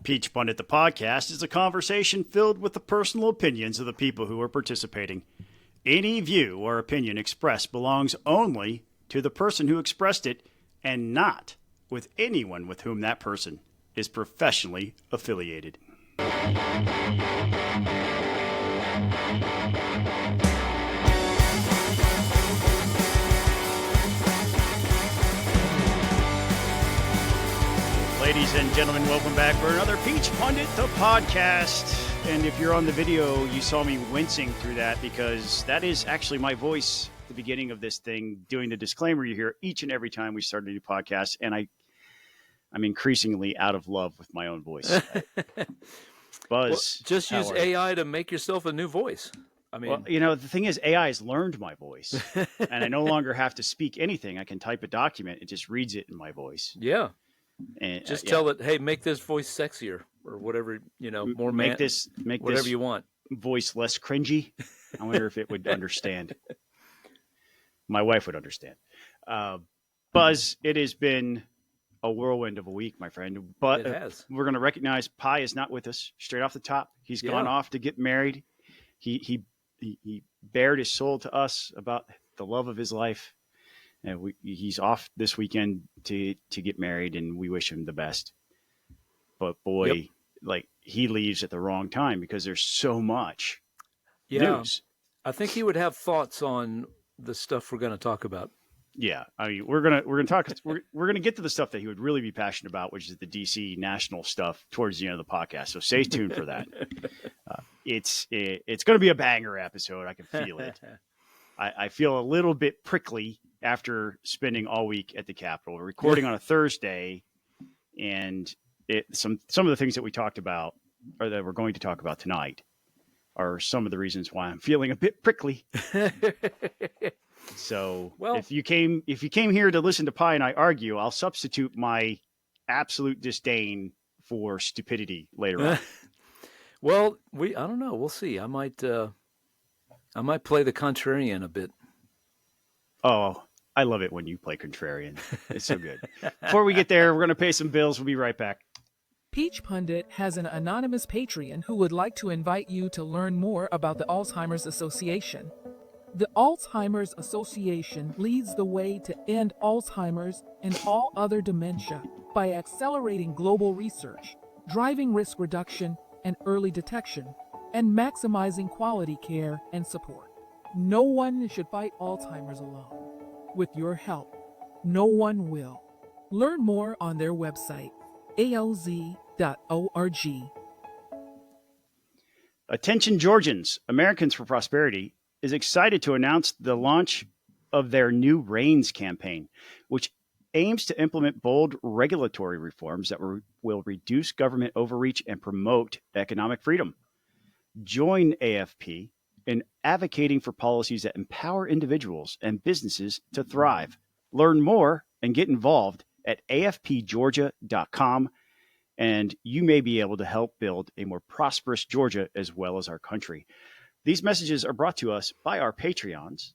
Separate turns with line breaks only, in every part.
Peach Pundit, the podcast, is a conversation filled with the personal opinions of the people who are participating. Any view or opinion expressed belongs only to the person who expressed it and not with anyone with whom that person is professionally affiliated. Ladies and gentlemen, welcome back for another Peach Pundit, the podcast. And if you're on the video, you saw me wincing through that because that is actually my voice at the beginning of this thing, doing the disclaimer you hear each and every time we start a new podcast. And I'm increasingly out of love with my own voice. Buzz.
Well, just use AI to make yourself a new voice. I mean,
well, you know, the thing is, AI has learned my voice, and I no longer have to speak anything. I can type a document; it just reads it in my voice.
Yeah,
and
just tell it, "Hey, make this voice sexier," or whatever. You know, more
make
whatever
this
you want.
Voice less cringy. I wonder if it would understand. My wife would understand. Buzz, it has been a whirlwind of a week, my friend. But
it has.
We're going to recognize Pi is not with us straight off the top. He's gone off to get married. He bared his soul to us about the love of his life, and he's off this weekend to get married, and we wish him the best. But boy, like, he leaves at the wrong time because there's so much news.
I think he would have thoughts on the stuff we're going to talk about.
Yeah, I mean, we're gonna talk. We're gonna get to the stuff that he would really be passionate about, which is the DC national stuff, towards the end of the podcast. So stay tuned for that. It's going to be a banger episode. I can feel it. I feel a little bit prickly after spending all week at the Capitol. We're recording on a Thursday, and some of the things that we talked about, or that we're going to talk about tonight, are some of the reasons why I'm feeling a bit prickly. So if you came here to listen to Pi and I argue, I'll substitute my absolute disdain for stupidity later on.
Well, I don't know. We'll see. I might play the contrarian a bit.
Oh, I love it when you play contrarian. It's so good. Before we get there, we're going to pay some bills. We'll be right back.
Peach Pundit has an anonymous Patreon who would like to invite you to learn more about the Alzheimer's Association. The Alzheimer's Association leads the way to end Alzheimer's and all other dementia by accelerating global research, driving risk reduction and early detection, and maximizing quality care and support. No one should fight Alzheimer's alone. With your help, no one will. Learn more on their website, alz.org.
Attention Georgians, Americans for Prosperity is excited to announce the launch of their new REINS campaign, which aims to implement bold regulatory reforms that will reduce government overreach and promote economic freedom. Join AFP in advocating for policies that empower individuals and businesses to thrive. Learn more and get involved at afpgeorgia.com, and you may be able to help build a more prosperous Georgia as well as our country. These messages are brought to us by our Patreons.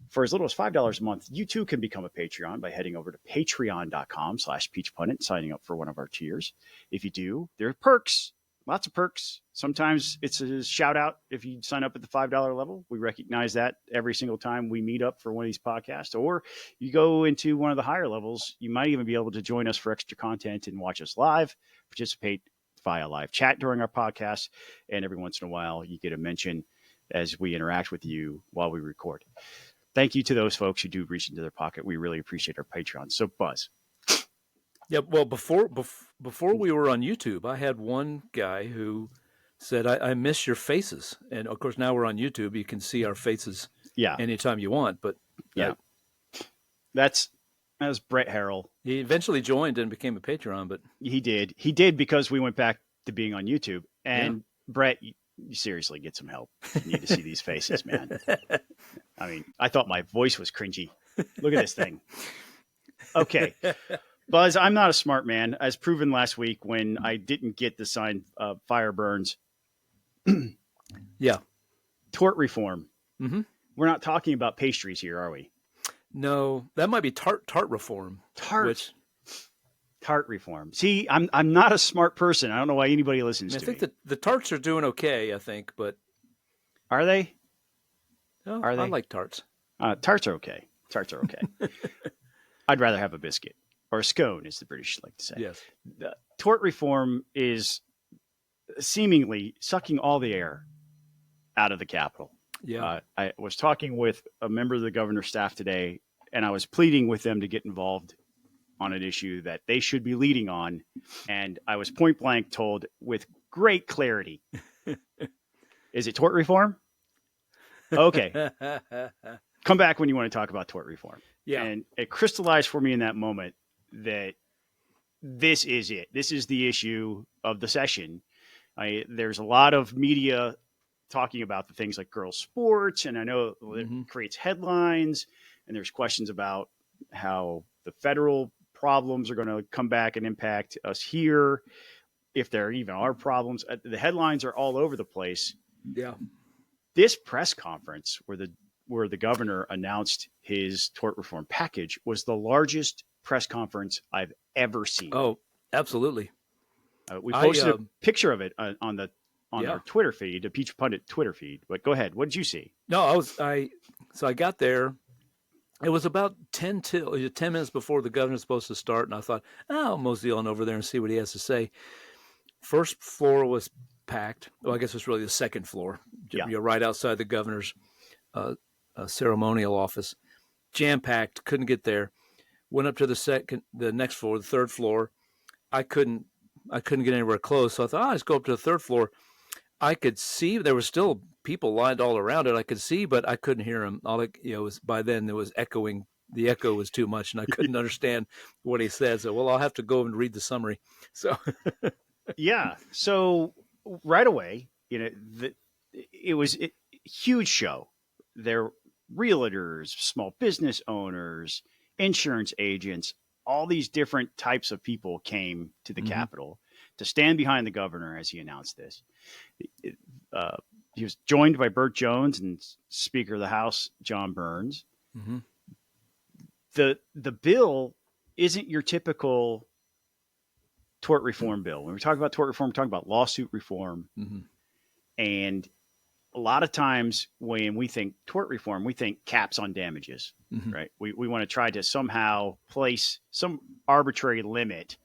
For as little as $5 a month, you too can become a Patreon by heading over to patreon.com/peachpundit, signing up for one of our tiers. If you do, there are perks, lots of perks. Sometimes it's a shout out if you sign up at the $5 level. We recognize that every single time we meet up for one of these podcasts. Or you go into one of the higher levels, you might even be able to join us for extra content and watch us live, participate via live chat during our podcast, and every once in a while you get a mention as we interact with you while we record. Thank you to those folks who do reach into their pocket. We really appreciate our Patreon. So Buzz.
Yeah, well, before we were on YouTube, I had one guy who said, I miss your faces. And of course, now we're on YouTube. You can see our faces anytime you want. But
that was Brett Harrell.
He eventually joined and became a Patreon, but
he did because we went back to being on YouTube. And Brett, you seriously get some help. You need to see these faces, man. I mean, I thought my voice was cringy. Look at this thing. Okay. Buzz, I'm not a smart man, as proven last week when I didn't get the sign Fire Burns. Tort reform.
Mm-hmm.
We're not talking about pastries here, are we?
No, that might be tart reform.
Tart.
Which,
Tort reform. See, I'm not a smart person. I don't know why anybody listens to me.
I think that the tarts are doing okay, I think, but
are they?
Oh,
are they?
I like tarts.
Tarts are okay. Tarts are okay. I'd rather have a biscuit or a scone, as the British like to say.
Yes.
The tort reform is seemingly sucking all the air out of the Capitol.
Yeah.
I was talking with a member of the governor's staff today, and I was pleading with them to get involved on an issue that they should be leading on. And I was point blank told with great clarity, is it tort reform? Okay. Come back when you want to talk about tort reform.
Yeah.
And it crystallized for me in that moment that this is it. This is the issue of the session. There's a lot of media talking about the things like girls' sports, and I know it creates headlines, and there's questions about how the federal problems are going to come back and impact us here, if there even are problems. The headlines are all over the place.
Yeah.
This press conference where the governor announced his tort reform package was the largest press conference I've ever seen.
Oh, absolutely.
We posted a picture of it on our Twitter feed, the Peach Pundit Twitter feed. But go ahead. What did you see?
No, I got there. It was about 10 minutes before the governor's supposed to start, and I thought, I'll mosey on over there and see what he has to say. First floor was packed. Well, I guess it's really the second floor.
Yeah.
You're right outside the governor's ceremonial office. Jam-packed, couldn't get there. Went up to the next floor, the third floor. I couldn't get anywhere close, so I thought, let's go up to the third floor. I could see there were still people lined all around it. I could see, but I couldn't hear them. Was by then there was echoing. The echo was too much, and I couldn't understand what he said. So, I'll have to go and read the summary. So,
yeah. So right away, it was a huge show. There, realtors, small business owners, insurance agents, all these different types of people came to the Capitol to stand behind the governor as he announced this. He was joined by Burt Jones and Speaker of the House, John Burns. Mm-hmm. The bill isn't your typical tort reform bill. When we talk about tort reform, we're talking about lawsuit reform. Mm-hmm. And a lot of times when we think tort reform, we think caps on damages, right? We want to try to somehow place some arbitrary limit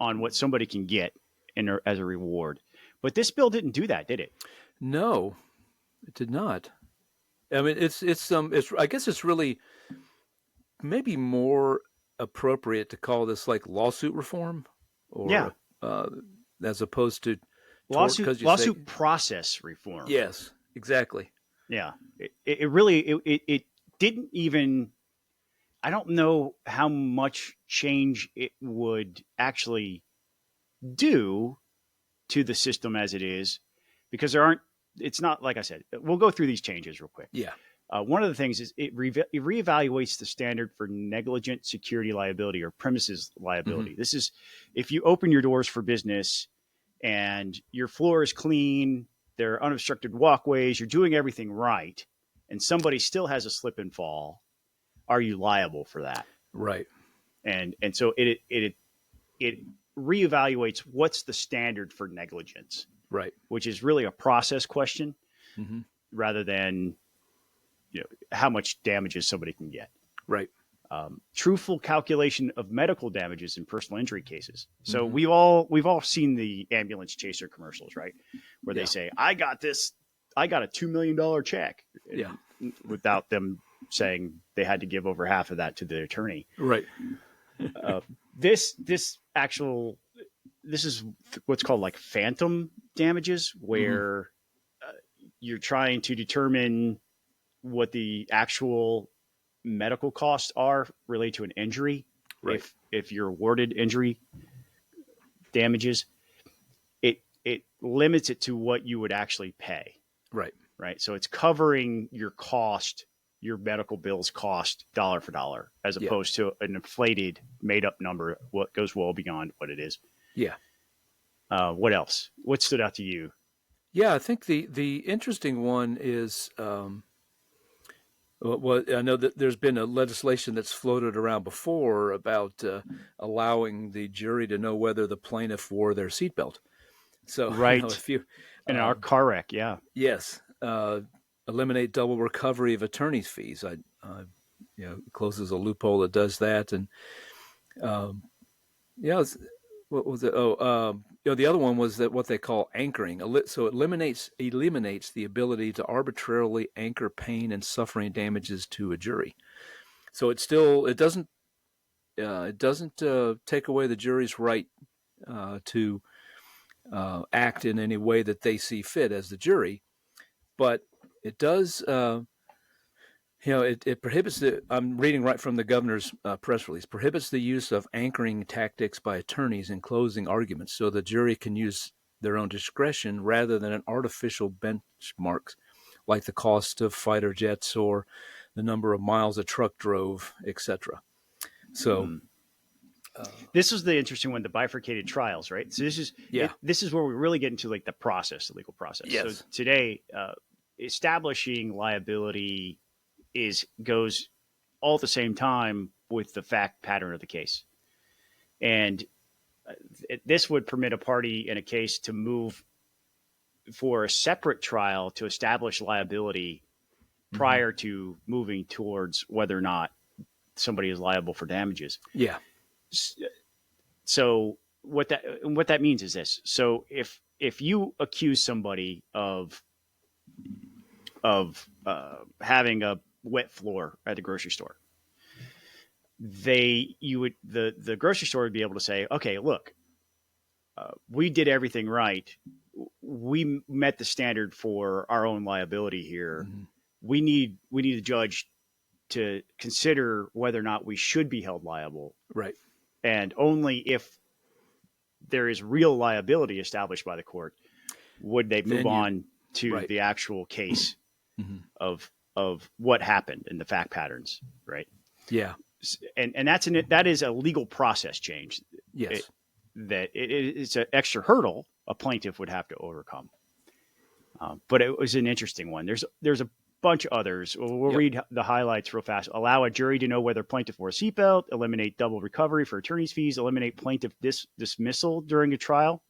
on what somebody can get as a reward. But this bill didn't do that, did it?
No, it did not. I mean, I guess it's really maybe more appropriate to call this like lawsuit reform, or as opposed to
lawsuit process reform.
Yes, exactly.
Yeah, it really didn't even. I don't know how much change it would actually do to the system as it is, because it's not, like I said, we'll go through these changes real quick.
Yeah.
One of the things is it reevaluates the standard for negligent security liability or premises liability. This is if you open your doors for business and your floor is clean, there are unobstructed walkways, you're doing everything right, and somebody still has a slip and fall, are you liable for that?
Right.
And so it reevaluates what's the standard for negligence,
right?
Which is really a process question rather than how much damages somebody can get.
Right.
Truthful calculation of medical damages in personal injury cases. So we've all seen the ambulance chaser commercials, right? Where they say, I got a $2 million check.
Yeah.
Without them saying they had to give over half of that to the attorney.
Right.
This is what's called like phantom damages, where you're trying to determine what the actual medical costs are related to an injury.
Right.
If you're awarded injury damages, it limits it to what you would actually pay.
Right.
Right. So it's covering your cost, your medical bills cost dollar for dollar, as opposed to an inflated, made up number, what goes well beyond what it is.
Yeah.
What else? What stood out to you?
Yeah, I think the interesting one is Well, I know that there's been a legislation that's floated around before about allowing the jury to know whether the plaintiff wore their seatbelt. So,
right.
if you
in our car wreck,
yes, eliminate double recovery of attorney's fees. Closes a loophole that does that, and what was it? The other one was that what they call anchoring. So it eliminates the ability to arbitrarily anchor pain and suffering damages to a jury. So it doesn't take away the jury's right to act in any way that they see fit as the jury, but it does. It prohibits I'm reading right from the governor's press release, prohibits the use of anchoring tactics by attorneys in closing arguments so the jury can use their own discretion rather than an artificial benchmarks like the cost of fighter jets or the number of miles a truck drove, etc. So
this was the interesting one, the bifurcated trials, right? So this is where we really get into like the process, the legal process.
Yes.
So today, establishing liability goes all at the same time with the fact pattern of the case. And this would permit a party in a case to move for a separate trial to establish liability prior to moving towards whether or not somebody is liable for damages.
Yeah.
So what that means is this. So if you accuse somebody of having a wet floor at the grocery store, the grocery store would be able to say, okay, look, we did everything right. We met the standard for our own liability here. Mm-hmm. We need a judge to consider whether or not we should be held liable.
Right.
And only if there is real liability established by the court would they move on to the actual case of what happened in the fact patterns, right?
Yeah.
And that is a legal process change.
Yes.
It's an extra hurdle a plaintiff would have to overcome. But it was an interesting one. There's a bunch of others. We'll read the highlights real fast. Allow a jury to know whether plaintiff wore a seatbelt, eliminate double recovery for attorney's fees, eliminate plaintiff dismissal during a trial,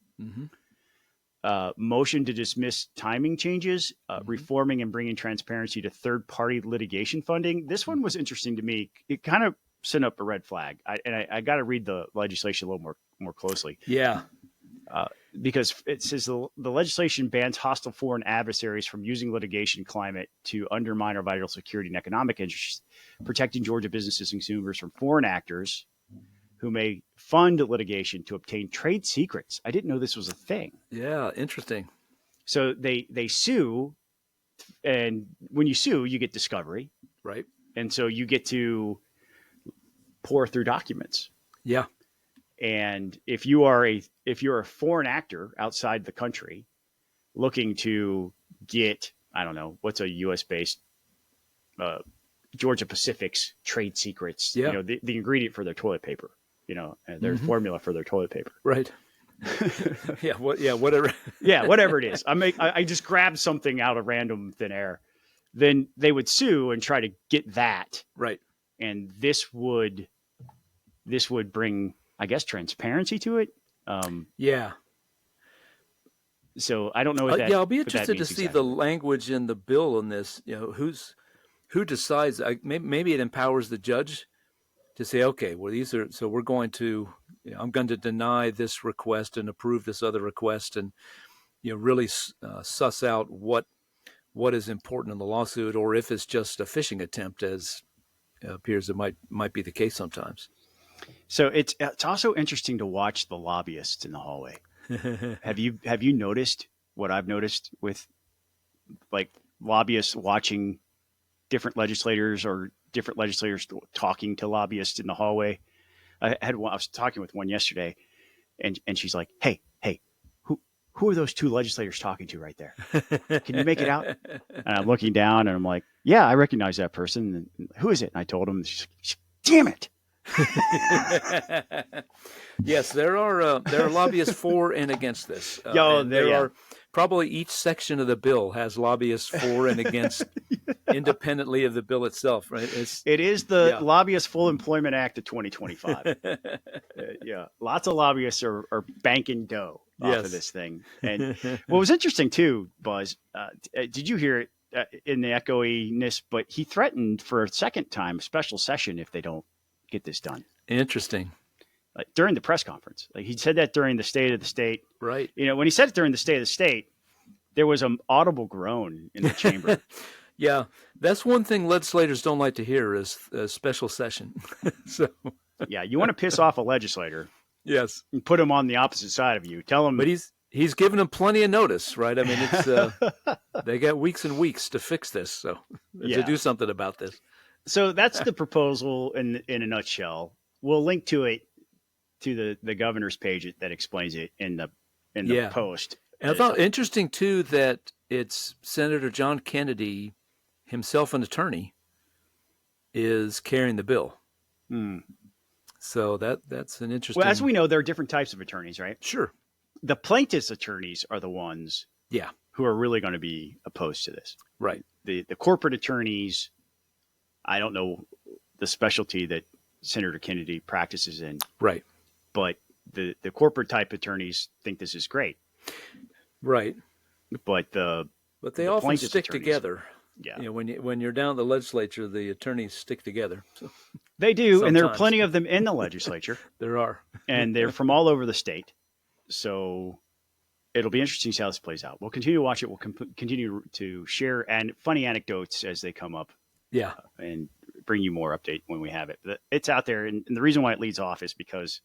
motion to dismiss timing changes, reforming and bringing transparency to third-party litigation funding. This one was interesting to me. It kind of sent up a red flag. I got to read the legislation a little more closely.
Yeah.
Because it says the legislation bans hostile foreign adversaries from using litigation climate to undermine our vital security and economic interests, protecting Georgia businesses and consumers from foreign actors who may fund litigation to obtain trade secrets. I didn't know this was a thing.
Yeah, interesting.
So they sue, and when you sue, you get discovery.
Right.
And so you get to pour through documents.
Yeah.
And if you're a foreign actor outside the country looking to get, I don't know, what's a U.S. based Georgia Pacific's trade secrets, the ingredient for their toilet paper, and their formula for their toilet paper.
Right. Whatever.
Whatever it is. I just grabbed something out of random thin air. Then they would sue and try to get that.
Right.
And this would bring, I guess, transparency to it. So I don't know what that.
I'll be interested to see the language in the bill on this. Who decides? Maybe it empowers the judge to say, okay, well, these are. So we're going to. I'm going to deny this request and approve this other request, and really suss out what is important in the lawsuit, or if it's just a phishing attempt, as appears it might be the case sometimes.
So it's also interesting to watch the lobbyists in the hallway. Have you noticed what I've noticed with like lobbyists watching different legislators or different legislators talking to lobbyists in the hallway? I was talking with one yesterday, and she's like, "Hey, who are those two legislators talking to right there? Can you make it out?" And I'm looking down, and I'm like, "Yeah, I recognize that person. And who is it?" And I told him. She's like, "Damn it!"
Yes, there are lobbyists for and against this. There are probably each section of the bill has lobbyists for and against independently of the bill itself, right?
It is the Lobbyist Full Employment Act of 2025. Yeah, lots of lobbyists are banking dough off of this thing. And what was interesting too, Buzz, did you hear it in the echoiness? But he threatened for a second time special session if they don't get this done.
Interesting.
Like during the press conference, like he said that during the State of the State.
Right.
You know, when he said it during the State of the State, there was an audible groan in the chamber.
Yeah, that's one thing legislators don't like to hear is a special session. So,
yeah, you want to piss off a legislator.
Yes.
And put him on the opposite side of you. Tell him.
But he's given them plenty of notice, right? I mean, it's they got weeks and weeks to fix this, so to do something about this.
So that's the proposal in a nutshell. We'll link to it to the governor's page that explains it in the post.
And I thought interesting too that it's Senator John Kennedy, himself an attorney, is carrying the bill. So that's an interesting.
Well, as we know, there are different types of attorneys, right?
Sure.
The plaintiff's attorneys are the ones, who are really going to be opposed to this.
Right.
The corporate attorneys, I don't know the specialty that Senator Kennedy practices in.
Right.
But the corporate type attorneys think this is great.
Right.
But
they often stick together.
Yeah.
You know, when you're down at the legislature, the attorneys stick together. So,
they do, sometimes. And there are plenty of them in the legislature.
There are.
And they're from all over the state. So it'll be interesting to see how this plays out. We'll continue to watch it. We'll continue to share funny anecdotes as they come up.
Yeah.
And bring you more update when we have it. But it's out there. And the reason why it leads off is because,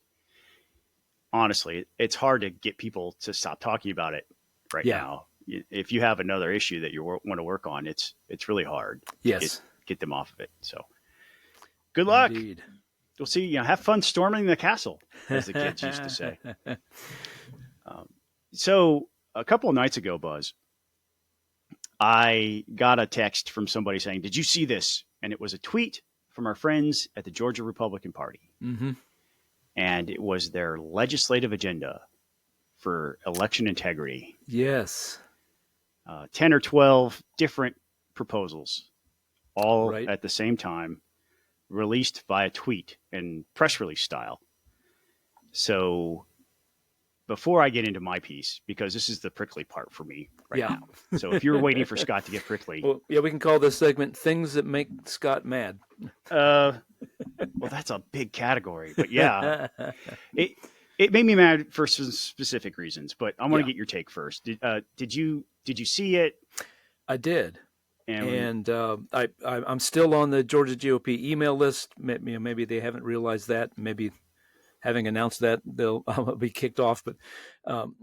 honestly, it's hard to get people to stop talking about it right now. If you have another issue that you want to work on, it's really hard to get them off of it. So good luck.
Indeed.
We'll see. Have fun storming the castle, as the kids used to say. So a couple of nights ago, Buzz, I got a text from somebody saying, "Did you see this?" And it was a tweet from our friends at the Georgia Republican Party.
Mm-hmm.
And it was their legislative agenda for election integrity.
Yes.
10 or 12 different proposals, all at the same time, released via tweet and press release style. So before I get into my piece, because this is the prickly part for me now. So if you're waiting for Scott to get prickly.
Well, we can call this segment Things That Make Scott Mad.
Well, that's a big category, but it made me mad for some specific reasons, but I want to get your take first. Did you see it?
I did. And I'm still on the Georgia GOP email list. Maybe they haven't realized that. Maybe having announced that, I'll be kicked off. But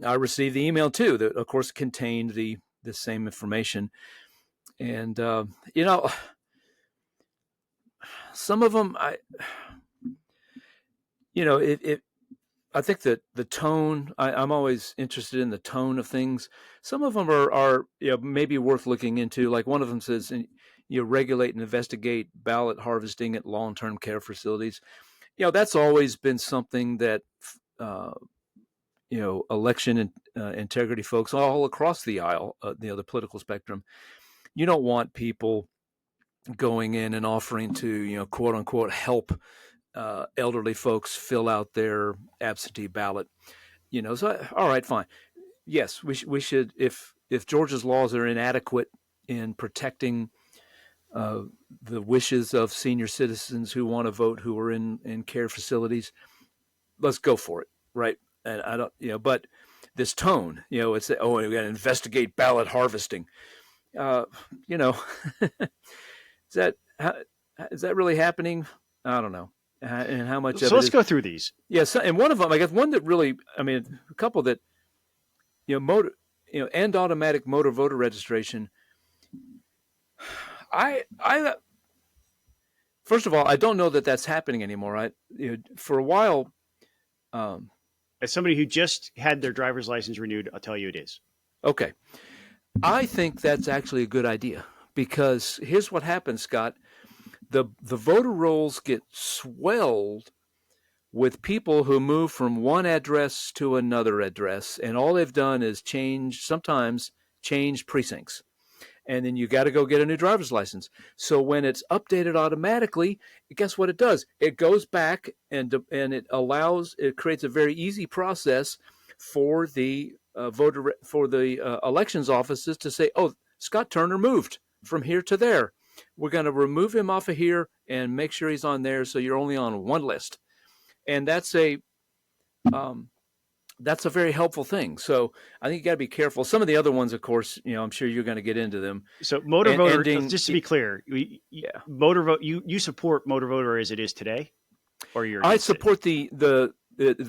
I received the email too that, of course, contained the same information. And some of them, I think that the tone, I'm always interested in the tone of things. Some of them are maybe worth looking into. Like one of them says, regulate and investigate ballot harvesting at long-term care facilities. That's always been something that, election and integrity folks all across the aisle, the political spectrum, you don't want people going in and offering to, quote unquote, help elderly folks fill out their absentee ballot, so all right, fine. Yes, we should, if Georgia's laws are inadequate in protecting the wishes of senior citizens who want to vote, who are in care facilities, let's go for it. Right. And I don't, but this tone, it's, we got to investigate ballot harvesting. Is that really happening? I don't know. And how much of it
let's go through these.
Yes. And one of them, I guess one that really, a couple that, end automatic motor voter registration. First of all, I don't know that that's happening anymore. For a while,
as somebody who just had their driver's license renewed, I'll tell you it is.
Okay. I think that's actually a good idea because here's what happens, Scott. The voter rolls get swelled with people who move from one address to another address, and all they've done is sometimes change precincts. And then you got to go get a new driver's license. So when it's updated automatically, guess what it does? It goes back and it creates a very easy process for the elections offices to say, oh, Scott Turner moved from here to there. We're going to remove him off of here and make sure he's on there, so you're only on one list. And that's a very helpful thing. So I think you got to be careful. Some of the other ones, of course, I'm sure you're going to get into them.
So motor voter, just to be clear, motor vote. You support motor voter as it is today, or
I support the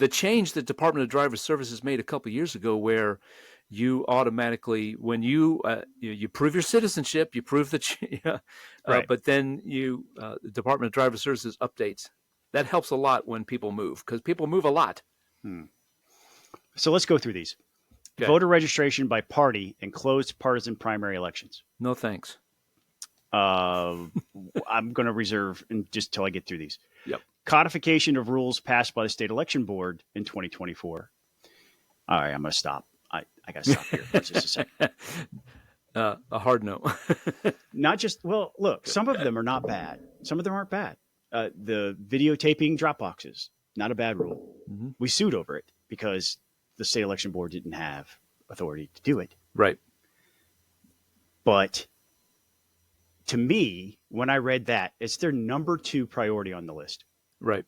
change that Department of Driver Services made a couple of years ago, where you automatically, when you prove your citizenship, you prove that,
right.
But then the Department of Driver Services updates. That helps a lot when people move, because people move a lot.
So let's go through these. Okay. Voter registration by party and closed partisan primary elections.
No thanks.
I'm going to reserve just till I get through these.
Yep.
Codification of rules passed by the state election board in 2024. All right, I'm going to stop. I got to stop here for just a second.
A hard no.
Not just, well, look, some of them are not bad. Some of them aren't bad. The videotaping drop boxes, not a bad rule. Mm-hmm. We sued over it because the state election board didn't have authority to do it.
Right.
But to me, when I read that, it's their number 2 priority on the list.
Right.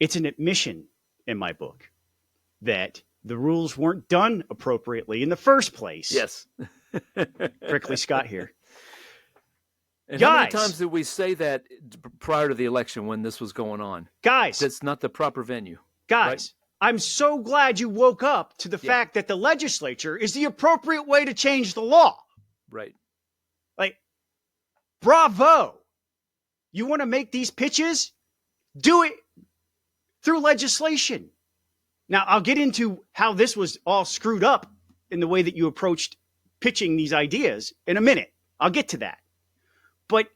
It's an admission in my book that the rules weren't done appropriately in the first place.
Yes.
Prickly Scott here.
And guys, how many times did we say that prior to the election when this was going on?
Guys.
That's not the proper venue.
Guys, right? I'm so glad you woke up to the fact that the legislature is the appropriate way to change the law.
Right.
Like, bravo. You want to make these pitches? Do it through legislation. Now, I'll get into how this was all screwed up in the way that you approached pitching these ideas in a minute. I'll get to that. But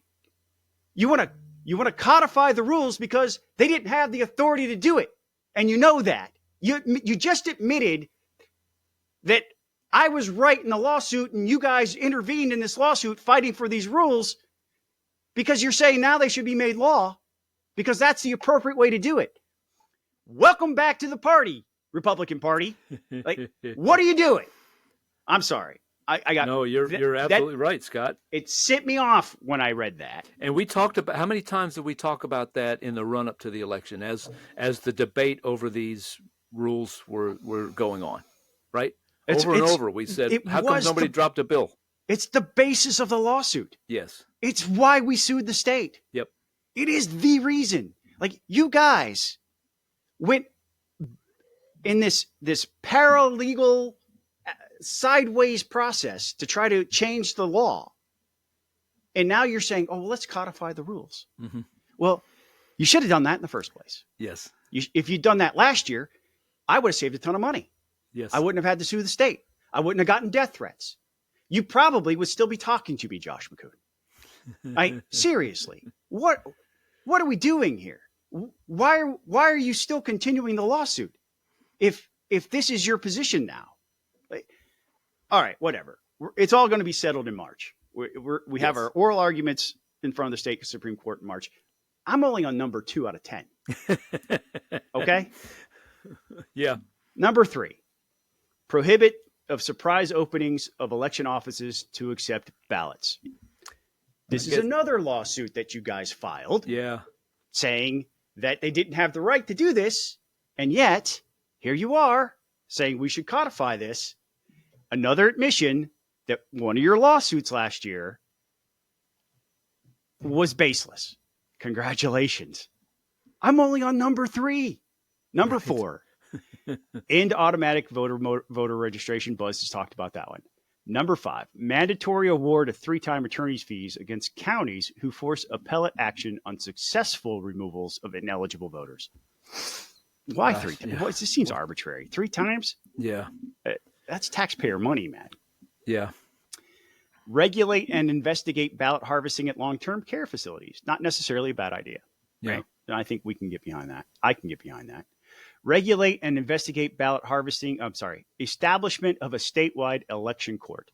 you want to codify the rules because they didn't have the authority to do it. And you know that. You just admitted that I was right in the lawsuit and you guys intervened in this lawsuit fighting for these rules because you're saying now they should be made law because that's the appropriate way to do it. Welcome back to the party, Republican Party. Like, what are you doing? I'm sorry.
You're absolutely right, Scott.
It set me off when I read that.
And we talked about, how many times did we talk about that in the run up to the election as the debate over these rules were going on, right? Over, we said, how come nobody dropped a bill?
It's the basis of the lawsuit.
Yes.
It's why we sued the state.
Yep.
It is the reason. Like, you guys went in this paralegal sideways process to try to change the law. And now you're saying, oh, well, let's codify the rules. Mm-hmm. Well, you should have done that in the first place.
Yes.
If you'd done that last year, I would have saved a ton of money.
Yes.
I wouldn't have had to sue the state. I wouldn't have gotten death threats. You probably would still be talking to me, Josh McCoon. Seriously, what are we doing here? Why are you still continuing the lawsuit? If this is your position now, all right, whatever. It's all going to be settled in March. We have our oral arguments in front of the state Supreme Court in March. I'm only on number 2 out of 10. Okay.
Yeah.
Number 3, prohibit of surprise openings of election offices to accept ballots. This is another lawsuit that you guys filed.
Yeah.
Saying that they didn't have the right to do this. And yet, here you are saying we should codify this. Another admission that one of your lawsuits last year was baseless. Congratulations. I'm only on number 3. Number 4. End automatic voter registration. Buzz has talked about that one. Number 5, mandatory award of 3-time attorney's fees against counties who force appellate action on successful removals of ineligible voters. Why 3 times? Yeah. This seems arbitrary. 3 times?
Yeah.
That's taxpayer money, man.
Yeah.
Regulate and investigate ballot harvesting at long-term care facilities. Not necessarily a bad idea.
Yeah.
Right? And I think we can get behind that. I can get behind that. Regulate and investigate ballot harvesting. I'm sorry, establishment of a statewide election court.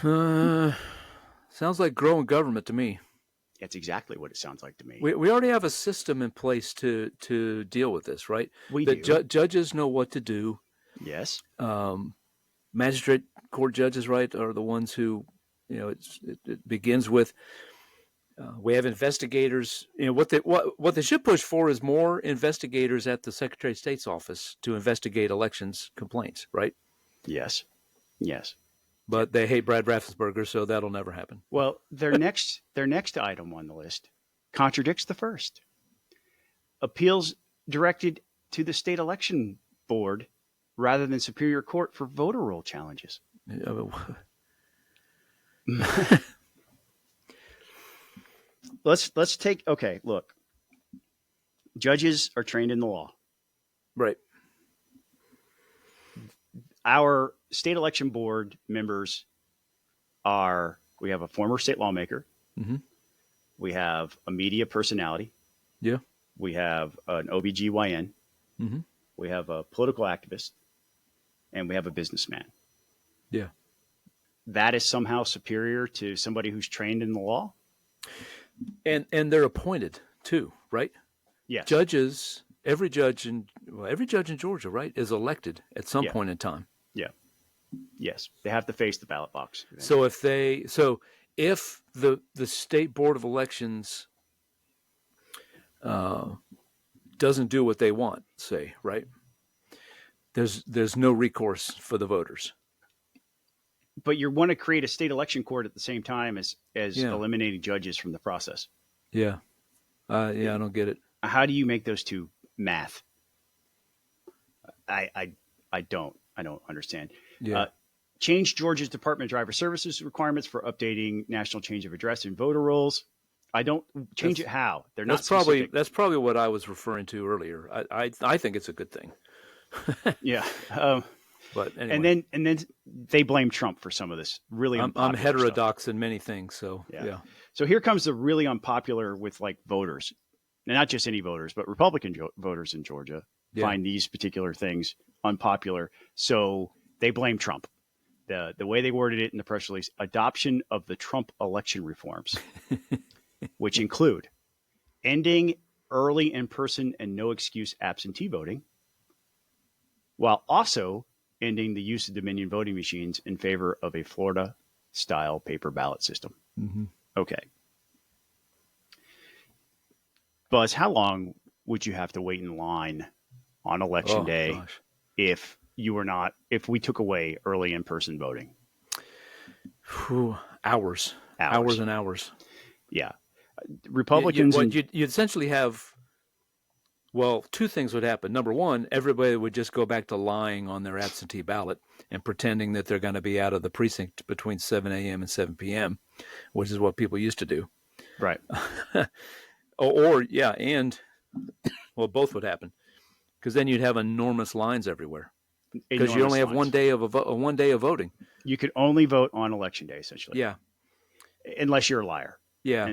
Sounds like growing government to me.
That's exactly what it sounds like to me.
We already have a system in place to deal with this, right?
We do.
Judges know what to do.
Yes.
Magistrate court judges, right, are the ones who, it begins with. We have investigators. What they should push for is more investigators at the Secretary of State's office to investigate elections complaints, right?
Yes. Yes.
But they hate Brad Raffensperger, so that'll never happen.
Well, their next item on the list contradicts the first. Appeals directed to the state election board rather than Superior Court for voter roll challenges. Let's take, okay, look. Judges are trained in the law.
Right.
Our state election board members we have a former state lawmaker.
Mm-hmm.
We have a media personality.
Yeah.
We have an OBGYN.
Mm-hmm.
We have a political activist. And we have a businessman.
Yeah.
That is somehow superior to somebody who's trained in the law?
And they're appointed too, right?
Yes.
Judges, every judge in Georgia, right, is elected at some point in time.
Yeah. Yes. They have to face the ballot box.
So if the state board of elections doesn't do what they want, say, right? There's no recourse for the voters.
But you want to create a state election court at the same time as eliminating judges from the process.
Yeah. I don't get it.
How do you make those two math? I don't understand.
Yeah.
Change Georgia's Department of Driver Services requirements for updating national change of address and voter rolls. I don't change it. How? They're not specific.
That's probably what I was referring to earlier. I think it's a good thing.
Yeah.
But anyway.
And then they blame Trump for some of this. Really,
I'm heterodox in many things. So yeah.
So here comes the really unpopular with like voters, and not just any voters, but Republican voters in Georgia find these particular things unpopular. So they blame Trump. The way they worded it in the press release: adoption of the Trump election reforms, which include ending early in-person and no excuse absentee voting, while also ending the use of Dominion voting machines in favor of a Florida-style paper ballot system.
Mm-hmm.
Okay. Buzz, how long would you have to wait in line on election day if we took away early in-person voting?
Hours and hours.
Yeah. Republicans...
You'd essentially have... Well, two things would happen. Number one, everybody would just go back to lying on their absentee ballot and pretending that they're going to be out of the precinct between 7 a.m. and 7 p.m., which is what people used to do.
Right.
Both would happen, because then you'd have enormous lines everywhere. Because you only have
lines.
one day of voting.
You could only vote on election day, essentially.
Yeah.
Unless you're a liar.
Yeah.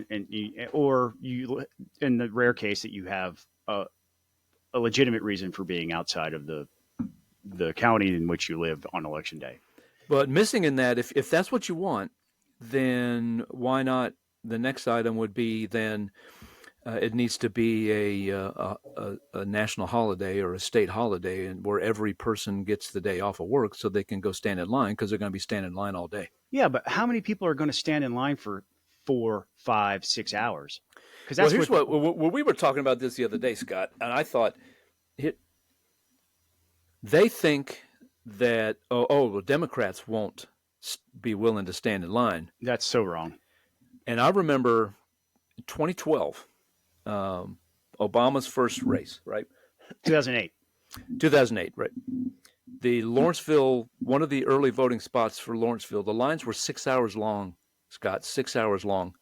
Or you, in the rare case that you have a legitimate reason for being outside of the county in which you live on election day.
But missing in that, if that's what you want, then why not? The next item would be then it needs to be a national holiday or a state holiday, and where every person gets the day off of work so they can go stand in line, because they're going to be standing in line all day.
Yeah, but how many people are going to stand in line for 4, 5, 6 hours?
Because that's here's what we were talking about this the other day, Scott, and I thought they think that Democrats won't be willing to stand in line.
That's so wrong. And
I remember 2012, Obama's first race, right?
2008.
2008, right? The Lawrenceville, one of the early voting spots for Lawrenceville, the lines were 6 hours long, Scott, 6 hours long.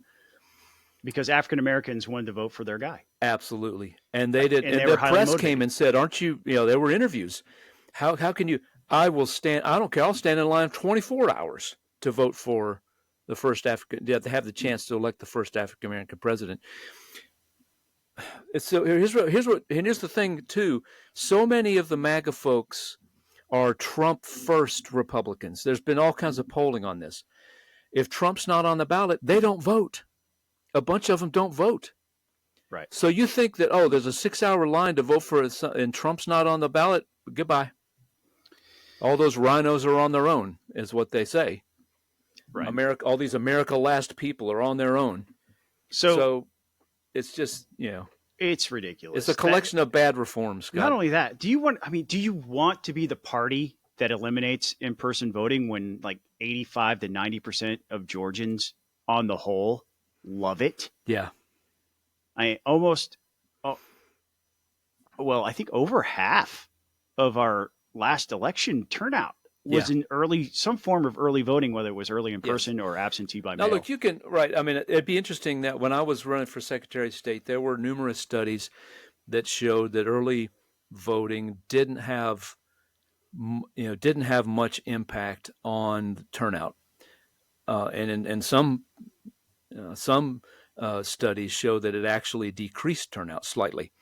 Because African Americans wanted to vote for their guy.
Absolutely. And they did. And the press came and said, aren't you, there were interviews. How can you, I don't care. I'll stand in line 24 hours to vote for the first African, to have the chance to elect the first African American president. So here's the thing too. So many of the MAGA folks are Trump first Republicans. There's been all kinds of polling on this. If Trump's not on the ballot, they don't vote. A bunch of them don't vote.
Right.
So you think that, oh, there's a 6-hour line to vote for, and Trump's not on the ballot? Goodbye. All those rhinos are on their own, is what they say.
Right.
All these America Last people are on their own. So it's just,
it's ridiculous.
It's a collection of bad reforms, Scott.
Not only that, do you want to be the party that eliminates in-person voting when like 85 to 90% of Georgians on the whole love it?
Yeah.
I think over half of our last election turnout was in some form of early voting, whether it was early in person or absentee by mail.
Now, look, right. I mean, it'd be interesting that when I was running for Secretary of State, there were numerous studies that showed that early voting didn't have much impact on turnout, and some studies show that it actually decreased turnout slightly.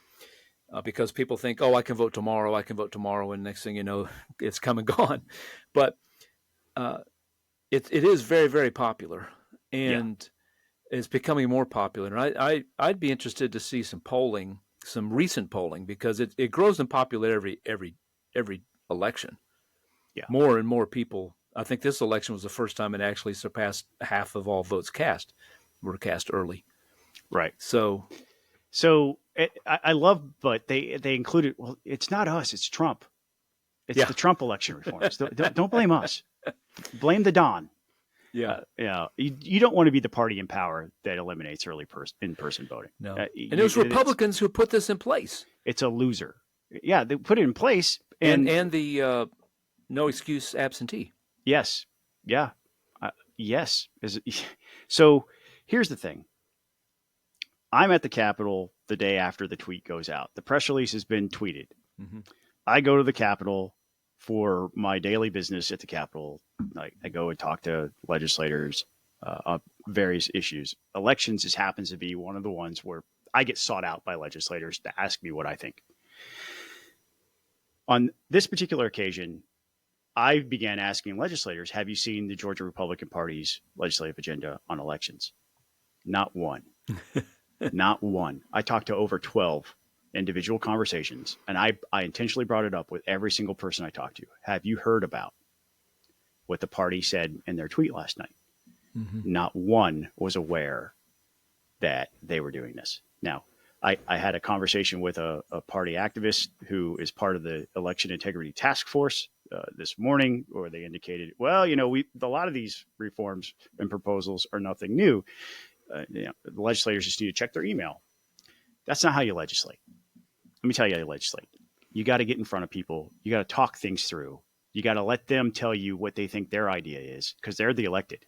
Because people think, oh, I can vote tomorrow, and next thing you know, it's come and gone. But it is very, very popular, and it's becoming more popular. And I'd be interested to see some recent polling, because it grows in popularity every election. Yeah, more and more people. I think this election was the first time it actually surpassed half of all votes cast were cast early. Right. So.
I love, but they included, well, it's not us, it's Trump. It's the Trump election reforms. Don't blame us. Blame the Don.
Yeah.
You don't want to be the party in power that eliminates early in-person voting.
No. And it was Republicans who put this in place.
It's a loser. Yeah, they put it in place.
And the no excuse absentee.
Yes. Yeah. Yes. So here's the thing. I'm at the Capitol the day after the tweet goes out. The press release has been tweeted. Mm-hmm. I go to the Capitol for my daily business at the Capitol. I go and talk to legislators on various issues. Elections just happens to be one of the ones where I get sought out by legislators to ask me what I think. On this particular occasion, I began asking legislators, have you seen the Georgia Republican Party's legislative agenda on elections? Not one. Not one. I talked to over 12 individual conversations, and I intentionally brought it up with every single person I talked to. Have you heard about what the party said in their tweet last night? Mm-hmm. Not one was aware that they were doing this. Now, I had a conversation with a party activist who is part of the Election Integrity Task Force this morning, where they indicated, well, a lot of these reforms and proposals are nothing new. The legislators just need to check their email. That's not how you legislate. Let me tell you how you legislate. You got to get in front of people. You got to talk things through. You got to let them tell you what they think their idea is, because they're the elected.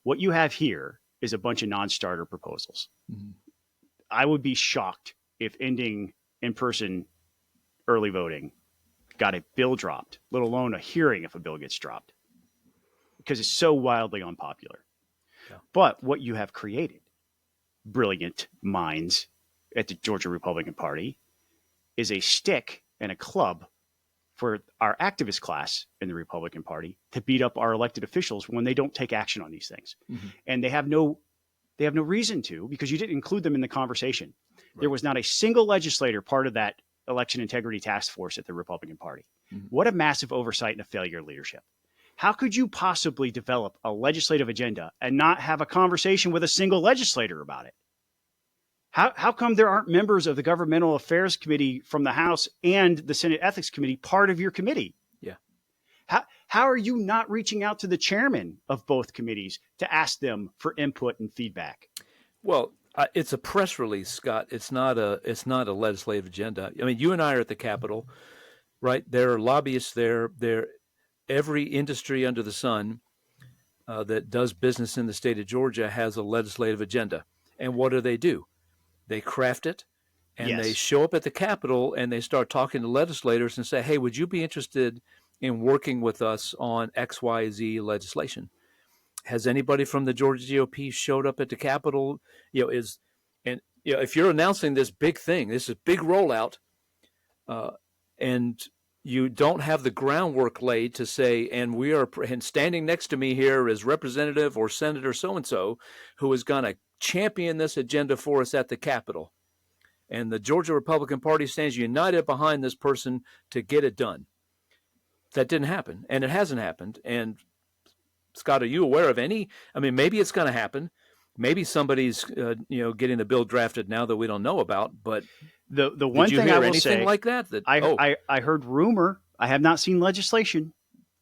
What you have here is a bunch of non-starter proposals. Mm-hmm. I would be shocked if ending in-person early voting got a bill dropped, let alone a hearing if a bill gets dropped, because it's so wildly unpopular. Yeah. But what you have created, brilliant minds at the Georgia Republican Party, is a stick and a club for our activist class in the Republican Party to beat up our elected officials when they don't take action on these things. Mm-hmm. And they have no reason to, because you didn't include them in the conversation. Right. There was not a single legislator part of that Election Integrity Task Force at the Republican Party. Mm-hmm. What a massive oversight and a failure of leadership. How could you possibly develop a legislative agenda and not have a conversation with a single legislator about it? How come there aren't members of the Governmental Affairs Committee from the House and the Senate Ethics Committee part of your committee?
Yeah.
How are you not reaching out to the chairman of both committees to ask them for input and feedback?
Well, it's a press release, Scott. It's not a legislative agenda. I mean, you and I are at the Capitol, right? There are lobbyists there. Every industry under the sun that does business in the state of Georgia has a legislative agenda. And what do? They craft it, and they show up at the Capitol, and they start talking to legislators and say, hey, would you be interested in working with us on XYZ legislation? Has anybody from the Georgia GOP showed up at the Capitol? If you're announcing this big thing, this is big rollout, and you don't have the groundwork laid to say, and standing next to me here is Representative or Senator so-and-so who is going to champion this agenda for us at the Capitol. And the Georgia Republican Party stands united behind this person to get it done. That didn't happen, and it hasn't happened. And Scott, are you aware of any? I mean, maybe it's going to happen. Maybe somebody's, getting the bill drafted now that we don't know about. But
the one thing I will say,
like that
I heard rumor. I have not seen legislation,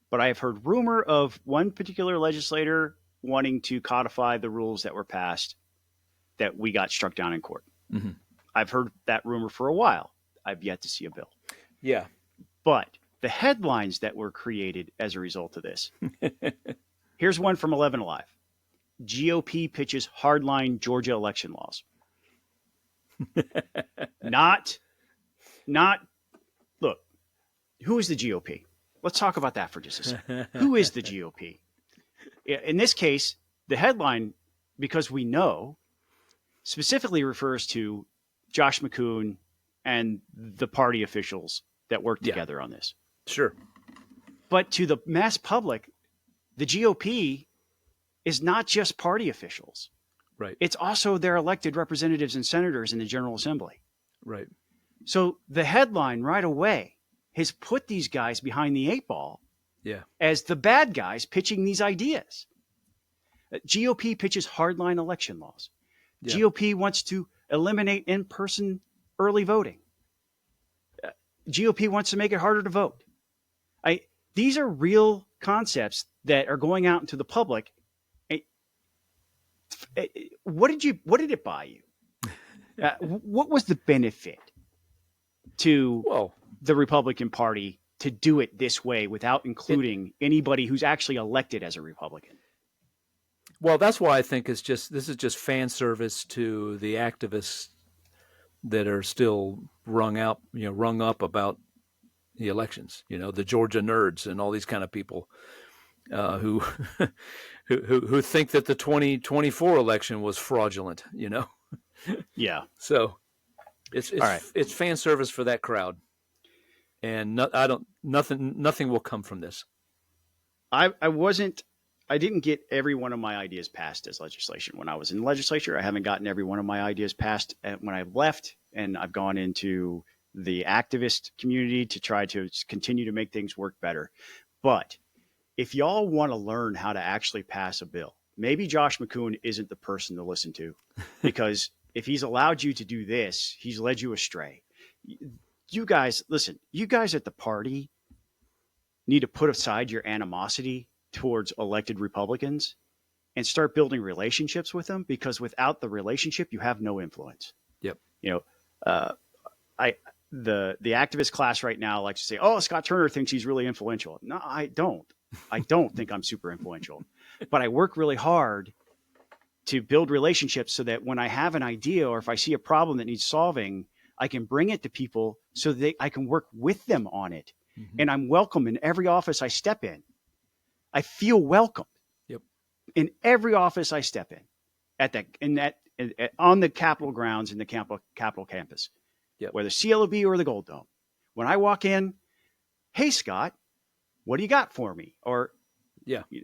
but I have heard rumor of one particular legislator wanting to codify the rules that were passed that we got struck down in court.
Mm-hmm.
I've heard that rumor for a while. I've yet to see a bill.
Yeah,
but the headlines that were created as a result of this. Here's one from 11 Alive. GOP pitches hardline Georgia election laws. Not, look, who is the GOP? Let's talk about that for just a second. Who is the GOP? In this case, the headline, because we know, specifically refers to Josh McCoon and the party officials that worked together on this.
Sure.
But to the mass public, the GOP is not just party officials.
Right.
It's also their elected representatives and senators in the General Assembly.
Right.
So the headline right away has put these guys behind the eight ball as the bad guys pitching these ideas. GOP pitches hardline election laws. Yeah. GOP wants to eliminate in-person early voting. GOP wants to make it harder to vote. These are real concepts that are going out into the public. What did it buy you? What was the benefit to the Republican Party to do it this way without including anybody who's actually elected as a Republican?
Well, that's why I think this is just fan service to the activists that are still rung up about the elections. The Georgia nerds and all these kind of people who who think that the 2024 election was fraudulent.
Yeah.
So it's fan service for that crowd, and nothing will come from this. I didn't get every one of my ideas passed as legislation when I was in the legislature. I haven't gotten every one of my ideas passed when I've left, and I've gone into the activist community to try to continue to make things work better. But if y'all want to learn how to actually pass a bill, maybe Josh McCoon isn't the person to listen to, because if he's allowed you to do this, he's led you astray. You guys, listen, you guys at the party need to put aside your animosity towards elected Republicans and start building relationships with them, because without the relationship, you have no influence. Yep.
The activist class right now likes to say, "Oh, Scott Turner thinks he's really influential." No, I don't. I don't think I'm super influential, but I work really hard to build relationships so that when I have an idea or if I see a problem that needs solving, I can bring it to people so that I can work with them on it. Mm-hmm. And I'm welcome in every office I step in. I feel welcome.
Yep.
In every office I step in, on the Capitol grounds in the Capitol campus, whether CLOB or the Gold Dome. When I walk in, "Hey, Scott, what do you got for me?" Or,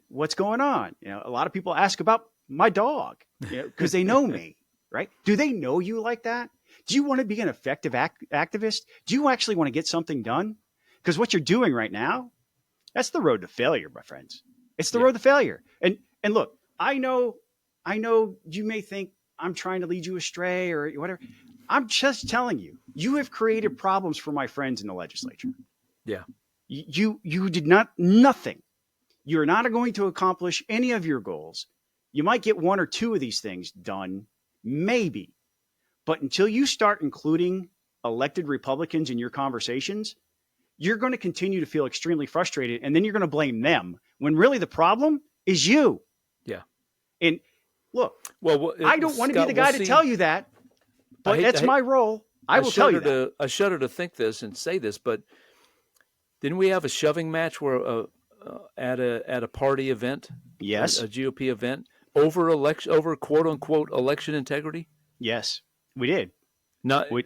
"What's going on?" A lot of people ask about my dog, because they know me, right? Do they know you like that? Do you want to be an effective activist? Do you actually want to get something done? Because what you're doing right now, that's the road to failure, my friends. It's the road to failure. And look, I know you may think I'm trying to lead you astray or whatever. I'm just telling you, you have created problems for my friends in the legislature.
Yeah.
You did nothing. You're not going to accomplish any of your goals. You might get one or two of these things done, maybe. But until you start including elected Republicans in your conversations, you're going to continue to feel extremely frustrated, and then you're going to blame them when really the problem is you.
Yeah.
And look, I don't want to be the guy to tell you that, but that's my role. I will tell you that.
I shudder to think this and say this, but didn't we have a shoving match where at a party event,
yes,
a GOP event, over quote unquote election integrity?
Yes, we did.
Not
we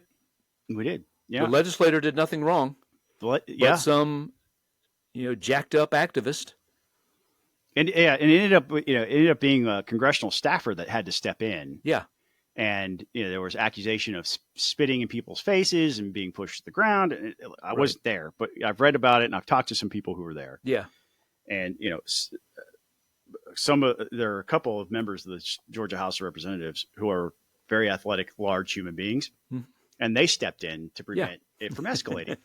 did. Yeah,
the legislator did nothing wrong,
but
some jacked up activist.
And it ended up being a congressional staffer that had to step in.
Yeah.
And there was accusation of spitting in people's faces and being pushed to the ground. I wasn't there, but I've read about it and I've talked to some people who were there.
Yeah.
And there are a couple of members of the Georgia House of Representatives who are very athletic, large human beings, and they stepped in to prevent it from escalating.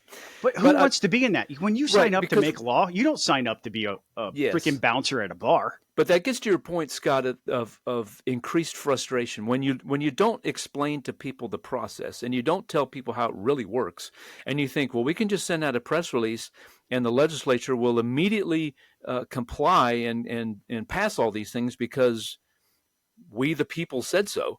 But who wants to be in that? When you sign up to make law, you don't sign up to be a freaking bouncer at a bar.
But that gets to your point, Scott, of increased frustration when you don't explain to people the process and you don't tell people how it really works, and you think, well, we can just send out a press release and the legislature will immediately comply and pass all these things because we the people said so.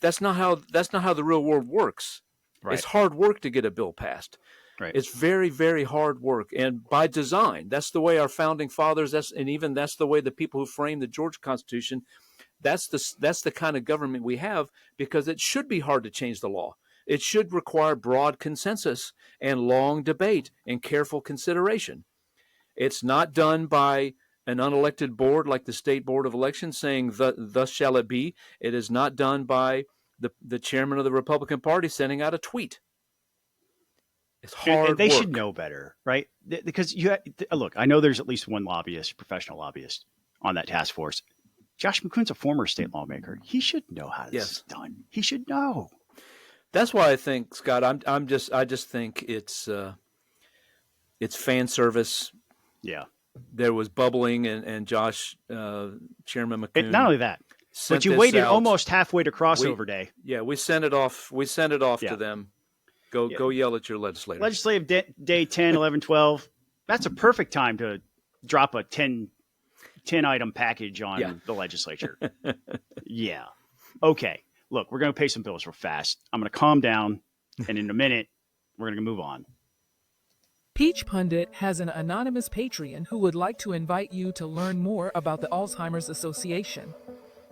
That's not how the real world works. Right. It's hard work to get a bill passed.
Right.
It's very, very hard work, and by design. That's the way our founding fathers. That's the way the people who framed the Georgia Constitution. That's the kind of government we have, because it should be hard to change the law. It should require broad consensus and long debate and careful consideration. It's not done by an unelected board like the State Board of Elections saying thus shall it be. It is not done by the chairman of the Republican Party sending out a tweet. It's hard
and they
work.
should know better, right? Because look, I know there's at least one lobbyist, professional lobbyist, on that task force. Josh McCoon's a former state lawmaker. He should know how this is done. He should know.
That's why I think, Scott, I just think it's fan service.
Yeah.
There was bubbling, and Josh, Chairman McCoon.
Not only that, but you waited almost halfway to crossover day.
Yeah, we sent it off. We sent it off to them. Go yell at your legislator.
Legislative day 10, 11, 12. That's a perfect time to drop a 10 item package on the legislature. Yeah. Okay. Look, we're going to pay some bills real fast. I'm going to calm down, and in a minute, we're going to move on.
Peach Pundit has an anonymous Patreon who would like to invite you to learn more about the Alzheimer's Association.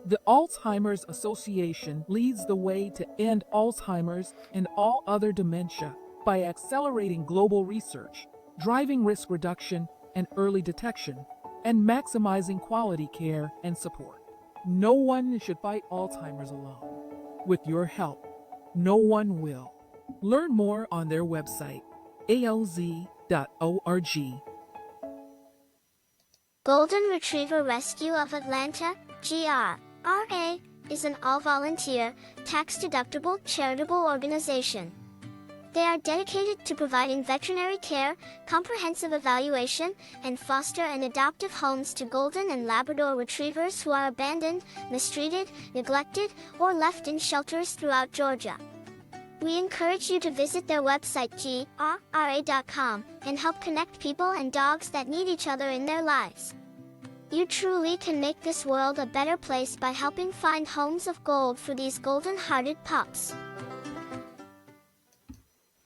The Alzheimer's Association leads the way to end Alzheimer's and all other dementia by accelerating global research, driving risk reduction and early detection, and maximizing quality care and support. No one should fight Alzheimer's alone. With your help, no one will. Learn more on their website, alz.org.
Golden Retriever Rescue of Atlanta, GRRA, is an all-volunteer, tax-deductible charitable organization. They are dedicated to providing veterinary care, comprehensive evaluation, and foster and adoptive homes to golden and Labrador retrievers who are abandoned, mistreated, neglected, or left in shelters throughout Georgia. We encourage you to visit their website grra.com and help connect people and dogs that need each other in their lives. You truly can make this world a better place by helping find homes of gold for these golden-hearted pups.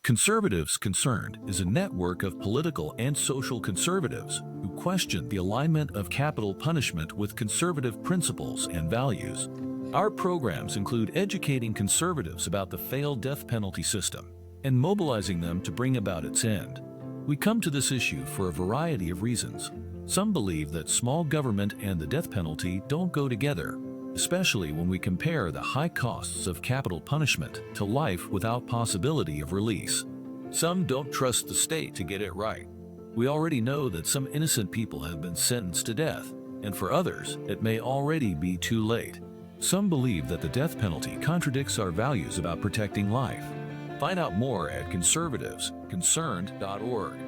Conservatives Concerned is a network of political and social conservatives who question the alignment of capital punishment with conservative principles and values. Our programs include educating conservatives about the failed death penalty system and mobilizing them to bring about its end. We come to this issue for a variety of reasons. Some believe that small government and the death penalty don't go together, especially when we compare the high costs of capital punishment to life without possibility of release. Some don't trust the state to get it right. We already know that some innocent people have been sentenced to death, and for others, it may already be too late. Some believe that the death penalty contradicts our values about protecting life. Find out more at conservativesconcerned.org.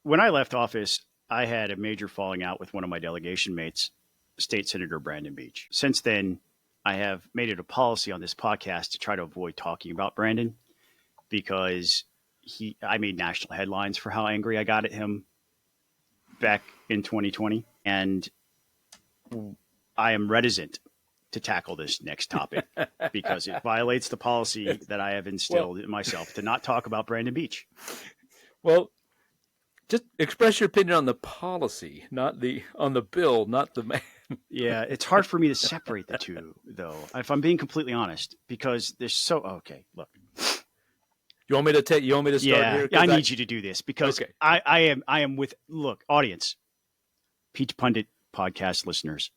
When I left office, I had a major falling out with one of my delegation mates, State Senator Brandon Beach. Since then, I have made it a policy on this podcast to try to avoid talking about Brandon because I made national headlines for how angry I got at him back in 2020. And I am reticent to tackle this next topic because it violates the policy that I have instilled in myself to not talk about Brandon Beach.
Well, Just express your opinion on the policy, on the bill, not the man.
Yeah, it's hard for me to separate the two, though, if I'm being completely honest, because there's okay, look.
You want me to start here?
Yeah, I need you to do this because
okay.
I am with, look, audience, Peach Pundit podcast listeners,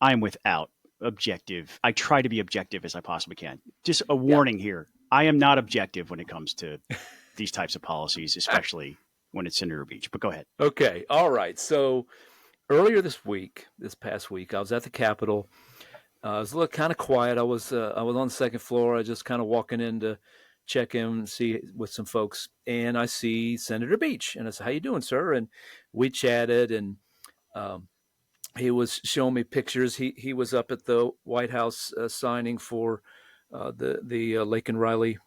I am without objective. I try to be objective as I possibly can. Just a warning here. I am not objective when it comes to these types of policies, especially when it's Senator Beach. But go ahead.
Okay. All right. So earlier this past week, I was at the Capitol. I was a little kind of quiet. I was on the second floor. I just kind of walking in to check in and see with some folks. And I see Senator Beach. And I said, "How you doing, sir?" And we chatted, and he was showing me pictures. He was up at the White House signing for the Laken Riley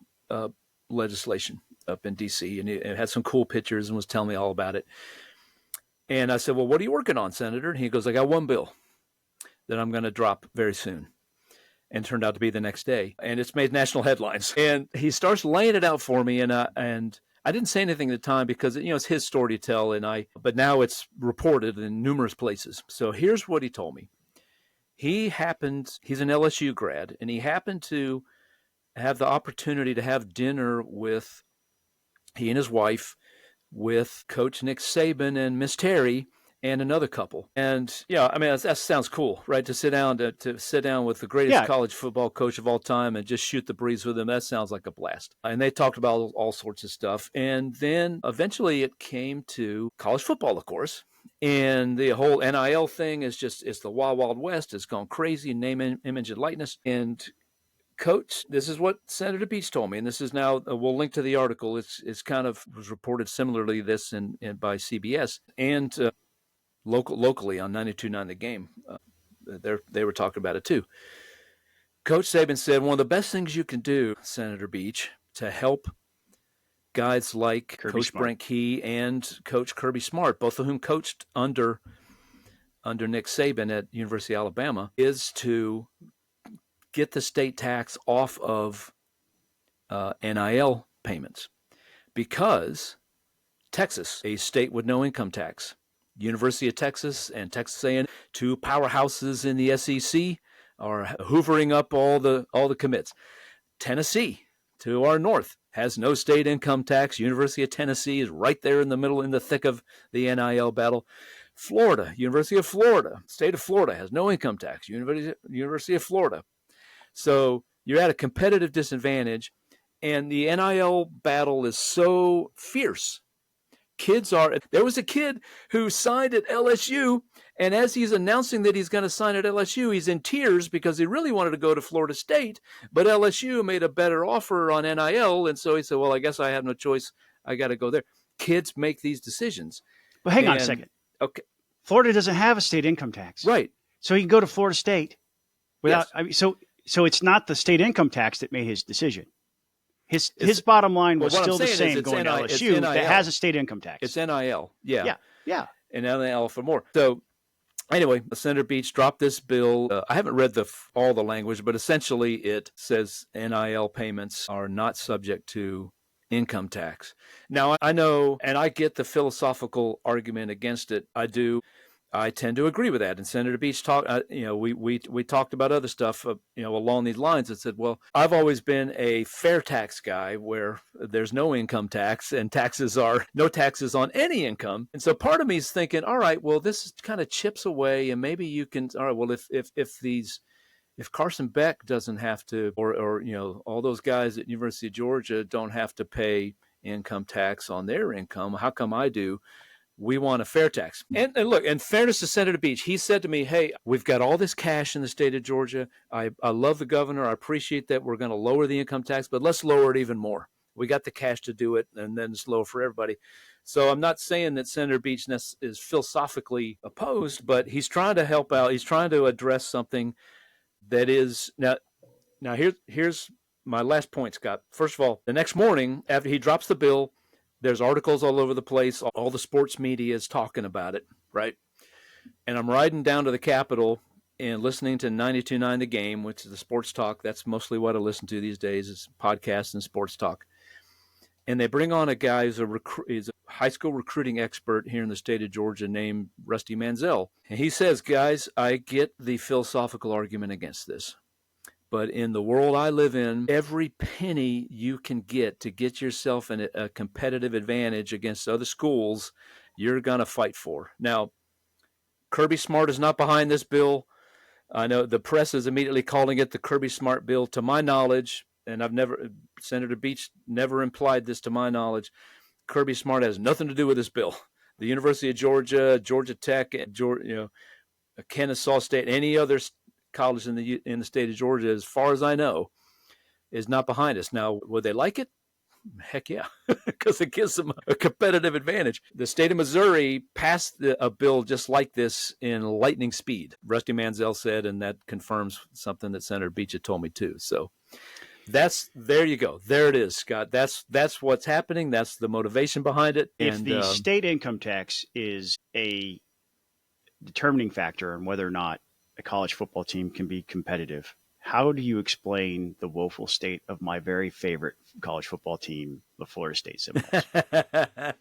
legislation up in D.C. and it had some cool pictures and was telling me all about it. And I said, "Well, what are you working on, Senator?" And he goes, "I got one bill that I'm going to drop very soon." And turned out to be the next day, and it's made national headlines. And he starts laying it out for me, and I didn't say anything at the time because it's his story to tell, but now it's reported in numerous places. So here's what he told me. He's an LSU grad, and he happened to have the opportunity to have dinner with he and his wife with Coach Nick Saban and Miss Terry and another couple. And I mean, that sounds cool, right? To sit down with the greatest college football coach of all time and just shoot the breeze with him. That sounds like a blast. And they talked about all sorts of stuff. And then eventually it came to college football, of course. And the whole NIL thing it's the wild, wild west. It's gone crazy, name, image, and likeness. And Coach, this is what Senator Beach told me, and this is now, we'll link to the article. It's kind of was reported similarly this in by CBS and locally on 92.9 The Game. They were talking about it too. Coach Saban said, one of the best things you can do, Senator Beach, to help guys like Coach Brent Key and Coach Kirby Smart, both of whom coached under Nick Saban at University of Alabama, is to get the state tax off of NIL payments. Because Texas, a state with no income tax, University of Texas and Texas A&M, two powerhouses in the SEC, are hoovering up all the commits. Tennessee, to our north, has no state income tax. University of Tennessee is right there in the middle, in the thick of the NIL battle. Florida, University of Florida, state of Florida has no income tax. University of Florida. So you're at a competitive disadvantage, and the NIL battle is so fierce. There was a kid who signed at LSU, and as he's announcing that he's going to sign at LSU, he's in tears because he really wanted to go to Florida State, but LSU made a better offer on NIL, and so he said, well, I guess I have no choice. I got to go there. Kids make these decisions.
But hang on a second.
Okay.
Florida doesn't have a state income tax.
Right.
So he can go to Florida State without,
yes.
So it's not the state income tax that made his decision. His bottom line was still the same going to LSU that has a state income tax.
It's NIL. Yeah. And NIL for more. So anyway, Senator Beach dropped this bill. I haven't read all the language, but essentially it says NIL payments are not subject to income tax. Now, I know, and I get the philosophical argument against it. I do. I tend to agree with that. And Senator Beach talked, we talked about other stuff, along these lines and said, well, I've always been a fair tax guy where there's no income tax and taxes are no taxes on any income. And so part of me is thinking, all right, well, this kind of chips away and maybe you can, all right, well, if Carson Beck doesn't have to, or all those guys at University of Georgia don't have to pay income tax on their income, how come I do? We want a fair tax. And look, in fairness to Senator Beach, he said to me, hey, we've got all this cash in the state of Georgia. I love the governor. I appreciate that we're going to lower the income tax, but let's lower it even more. We got the cash to do it, and then it's low for everybody. So I'm not saying that Senator Beach is philosophically opposed, but he's trying to help out. He's trying to address something that is now here's my last point, Scott. First of all, the next morning after he drops the bill, there's articles all over the place. All the sports media is talking about it, right? And I'm riding down to the Capitol and listening to 92.9 The Game, which is the sports talk. That's mostly what I listen to these days is podcasts and sports talk. And they bring on a guy who's he's a high school recruiting expert here in the state of Georgia named Rusty Manziel. And he says, guys, I get the philosophical argument against this. But in the world I live in, every penny you can get to get yourself in a competitive advantage against other schools, you're going to fight for. Now, Kirby Smart is not behind this bill. I know the press is immediately calling it the Kirby Smart bill. To my knowledge, and Senator Beach never implied this to my knowledge, Kirby Smart has nothing to do with this bill. The University of Georgia, Georgia Tech, Kennesaw State, any other college in the state of Georgia, as far as I know, is not behind us. Now, would they like it? Heck yeah, because it gives them a competitive advantage. The state of Missouri passed a bill just like this in lightning speed, Rusty Manziel said, and that confirms something that Senator Beach had told me too. So there you go. There it is, Scott. That's what's happening. That's the motivation behind it.
If the state income tax is a determining factor on whether or not a college football team can be competitive, how do you explain the woeful state of my very favorite college football team, the Florida State Seminoles?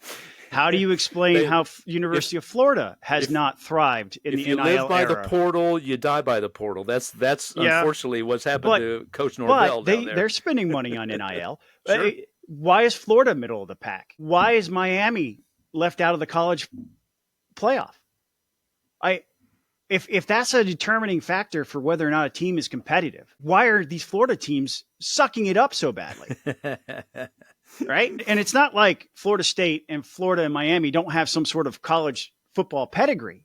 How do you explain how University of Florida has not thrived in the NIL era? If you live
by the portal, you die by the portal. That's unfortunately what's happened to Coach Norvell.
But they're spending money on NIL.
Sure.
Why is Florida middle of the pack? Why is Miami left out of the college playoff? If that's a determining factor for whether or not a team is competitive, why are these Florida teams sucking it up so badly? Right? And it's not like Florida State and Florida and Miami don't have some sort of college football pedigree.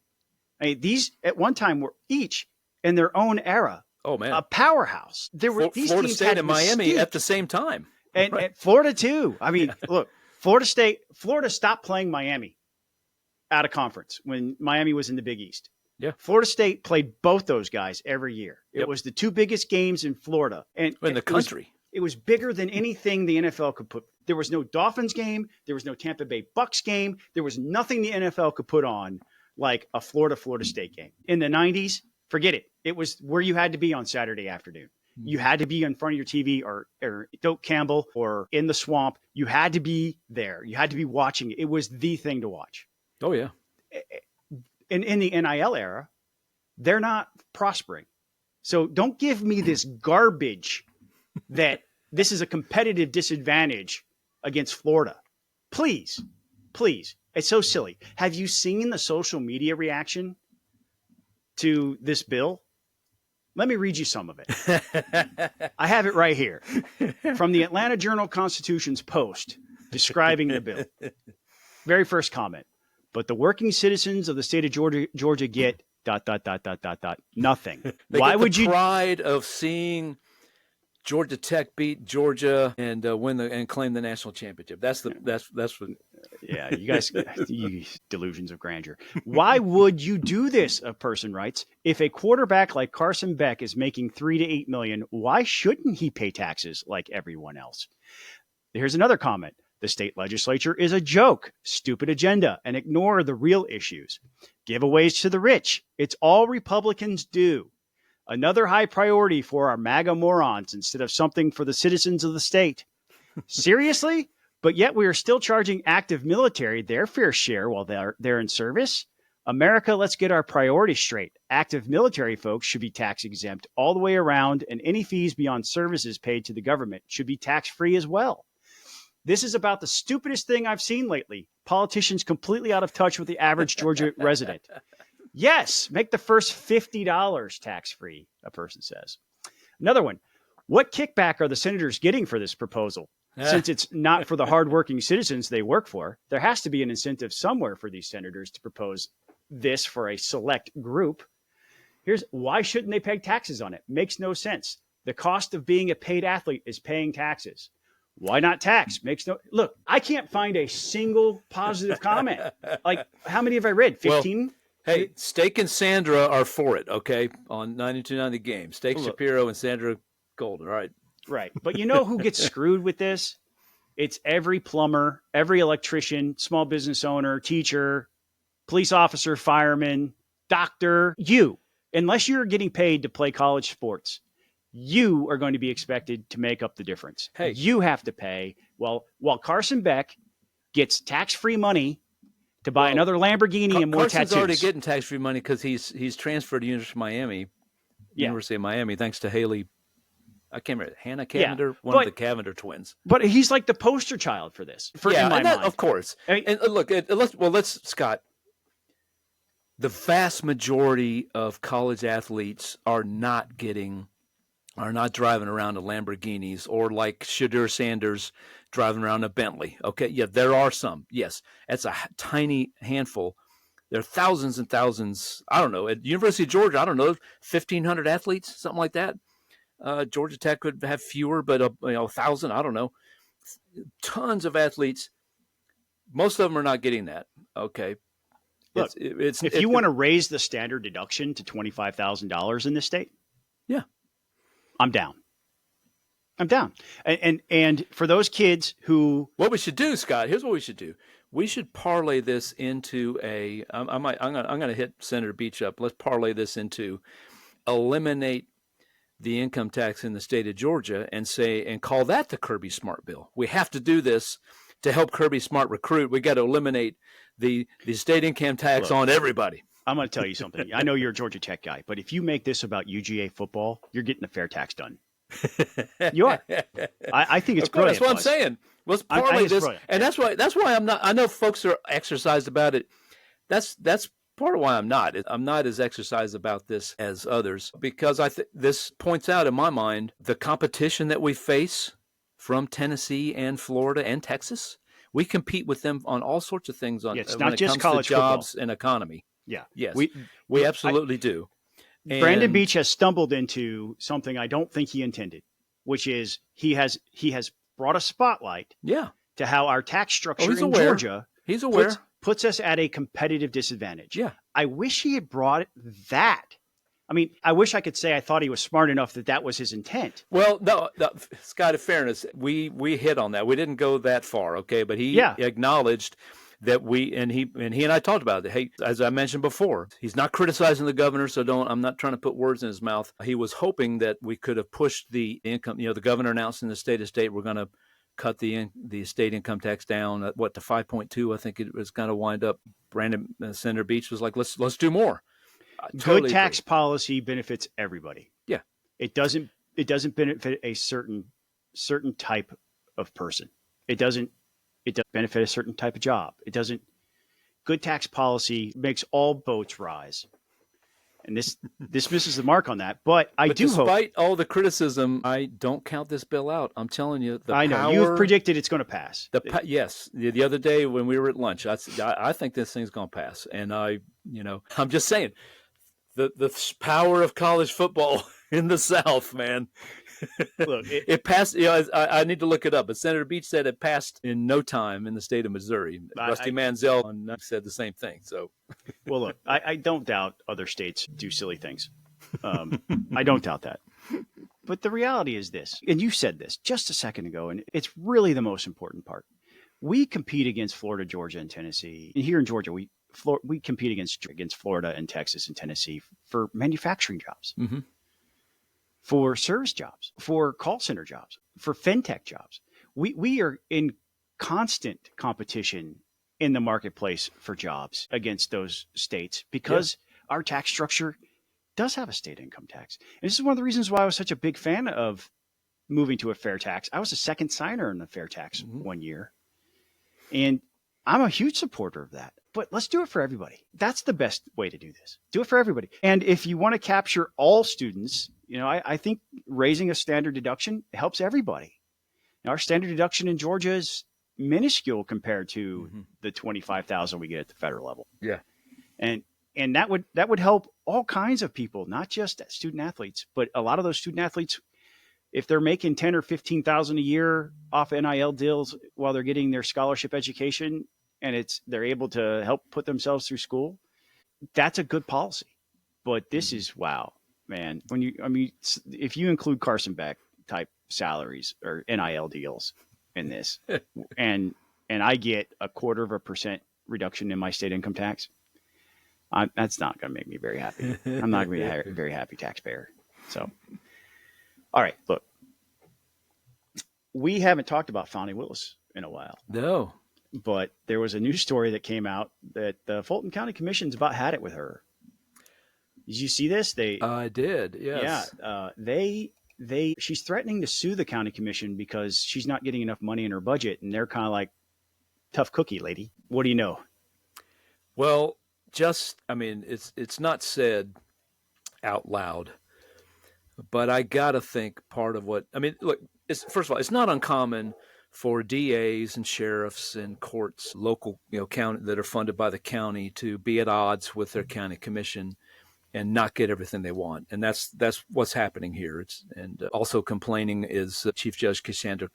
These at one time were each in their own era.
Oh man,
a powerhouse. There were these
Florida
teams
State
had
and Miami
mystique.
at the same time,
and Florida too. I mean, look, Florida stopped playing Miami out of conference when Miami was in the Big East.
Yeah,
Florida State played both those guys every year. It was the two biggest games in Florida and
in the country.
It was bigger than anything the NFL could put. There was no Dolphins game. There was no Tampa Bay Bucks game. There was nothing the NFL could put on like a Florida State game. In the 90s, forget it. It was where you had to be on Saturday afternoon. You had to be in front of your TV or Doak Campbell or in the swamp. You had to be there. You had to be watching it. It was the thing to watch.
Oh, yeah.
In the NIL era, they're not prospering. So don't give me this garbage that this is a competitive disadvantage against Florida. Please. It's so silly. Have you seen the social media reaction to this bill? Let me read you some of it. I have it right here from the Atlanta Journal-Constitution's post describing the bill. Very first comment. But the working citizens of the state of Georgia get ... nothing.
Why would you pride of seeing Georgia Tech beat Georgia and claim the national championship? That's what.
Yeah, you guys, you delusions of grandeur. Why would you do this? A person writes. If a quarterback like Carson Beck is making $3 to $8 million, why shouldn't he pay taxes like everyone else? Here's another comment. The state legislature is a joke, stupid agenda, and ignore the real issues. Giveaways to the rich. It's all Republicans do. Another high priority for our MAGA morons instead of something for the citizens of the state. Seriously? But yet we are still charging active military their fair share while they're in service? America, let's get our priorities straight. Active military folks should be tax exempt all the way around, and any fees beyond services paid to the government should be tax-free as well. This is about the stupidest thing I've seen lately. Politicians completely out of touch with the average Georgia resident. Yes, make the first $50 tax-free, a person says. Another one. What kickback are the senators getting for this proposal? Since it's not for the hardworking citizens they work for, there has to be an incentive somewhere for these senators to propose this for a select group. Here's why shouldn't they pay taxes on it? Makes no sense. The cost of being a paid athlete is paying taxes. Why not tax? Look, I can't find a single positive comment. Like, how many have I read? 15?
Well, hey, Steak and Sandra are for it, okay, on 92.9 The Game. Steak Shapiro and Sandra Golden, all right.
Right. But you know who gets screwed with this? It's every plumber, every electrician, small business owner, teacher, police officer, fireman, doctor, you. Unless you're getting paid to play college sports, you are going to be expected to make up the difference.
Hey,
you have to pay. Well, while Carson Beck gets tax-free money to buy another Lamborghini and more
Carson's
tattoos.
already getting tax-free money because he's transferred to University of Miami, thanks to Haley. I can't remember, Hannah Cavender, one of the Cavender twins.
But he's like the poster child for this. In my mind,
of course. I mean, and look, let's Scott. The vast majority of college athletes are not driving around in Lamborghinis or like Shadur Sanders driving around a Bentley. Okay, yeah, there are some. Yes, that's a tiny handful. There are thousands and thousands. I don't know. At University of Georgia, I don't know, 1,500 athletes, something like that. Georgia Tech could have fewer, but 1,000. I don't know. Tons of athletes. Most of them are not getting that. Okay.
Look, if you want to raise the standard deduction to $25,000 in this state,
yeah,
I'm down. And for those kids who,
what we should do, Scott, here's what we should do. We should parlay this into I'm going to hit Senator Beach up. Let's parlay this into eliminate the income tax in the state of Georgia and call that the Kirby Smart bill. We have to do this to help Kirby Smart recruit. We got to eliminate the state income tax on everybody.
I'm going to tell you something. I know you're a Georgia Tech guy, but if you make this about UGA football, you're getting the fair tax done. You are. I think it's brilliant.
That's what I'm saying. Let's parlay this, and that's why I'm not. I know folks are exercised about it. That's part of why I'm not. I'm not as exercised about this as others because this points out in my mind the competition that we face from Tennessee and Florida and Texas. We compete with them on all sorts of things
it's not just college
jobs
football
and economy.
Yeah.
Yes. We absolutely do.
Brandon Beach has stumbled into something I don't think he intended, which is he has brought a spotlight to how our tax structure in Georgia puts us at a competitive disadvantage.
Yeah.
I wish he had brought that. I mean, I wish I could say I thought he was smart enough that was his intent.
Well, no, Scott, in fairness, we hit on that. We didn't go that far, okay? But he acknowledged that he and I talked about it. Hey, as I mentioned before, he's not criticizing the governor, so I'm not trying to put words in his mouth. He was hoping that we could have pushed the income. The governor announced in the state we're going to cut the state income tax down to 5.2. I think it was going to wind up. Senator Beach was like, let's do more.
Good tax policy benefits everybody.
Yeah,
it doesn't benefit a certain type of person. It doesn't benefit a certain type of job. Good tax policy makes all boats rise. And this misses the mark on that. But despite
all the criticism, I don't count this bill out. I'm telling you,
I know you've predicted it's going to pass.
Yes, the other day when we were at lunch, I think this thing's going to pass. And I'm just saying, the power of college football in the South, man.
Look,
it passed. I need to look it up, but Senator Beach said it passed in no time in the state of Missouri. Rusty Manziel said the same thing. So,
well, look, I don't doubt other states do silly things. I don't doubt that. But the reality is this, and you said this just a second ago, and it's really the most important part. We compete against Florida, Georgia, and Tennessee. And here in Georgia, we compete against Florida and Texas and Tennessee for manufacturing jobs.
Mm-hmm.
For service jobs, for call center jobs, for fintech jobs. We are in constant competition in the marketplace for jobs against those states because our tax structure does have a state income tax. And this is one of the reasons why I was such a big fan of moving to a fair tax. I was a second signer in the fair tax one year. And I'm a huge supporter of that. But let's do it for everybody. That's the best way to do this. Do it for everybody. And if you want to capture all students, I think raising a standard deduction helps everybody. Now, our standard deduction in Georgia is minuscule compared to the $25,000 we get at the federal level.
Yeah.
And that would help all kinds of people, not just student athletes, but a lot of those student athletes, if they're making $10,000 or $15,000 a year off NIL deals while they're getting their scholarship education, and they're able to help put themselves through school, that's a good policy. But this is wow, man. If you include Carson Beck type salaries or NIL deals in this, and I get 0.25% reduction in my state income tax, that's not going to make me very happy. I'm not going to be a very happy taxpayer. So, All right, look, we haven't talked about Fani Willis in a while.
No.
But there was a news story that came out that the Fulton County Commission's about had it with her. Did you see this?
I did, yes.
Yeah, she's threatening to sue the county commission because she's not getting enough money in her budget, and they're kind of like, tough cookie, lady. What do you know?
Well, it's not said out loud, but I gotta think part of what look. First of all, it's not uncommon for DAs and sheriffs and courts, local county that are funded by the county, to be at odds with their county commission and not get everything they want, and that's what's happening here. Also complaining is Chief Judge Cassandra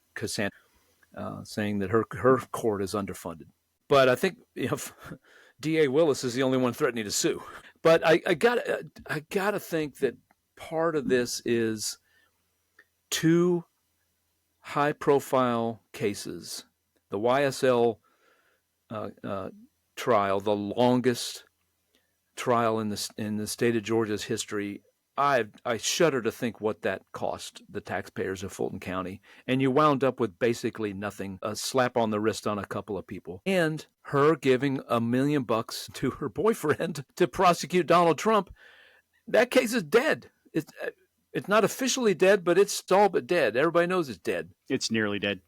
saying that her court is underfunded. But I think DA Willis is the only one threatening to sue. But I gotta think that part of this is two high-profile cases. The YSL trial, the longest trial in the state of Georgia's history. I shudder to think what that cost the taxpayers of Fulton County. And you wound up with basically nothing, a slap on the wrist on a couple of people, and her giving $1 million to her boyfriend to prosecute Donald Trump. That case is dead. It's not officially dead, but it's all but dead. Everybody knows it's dead.
It's nearly dead.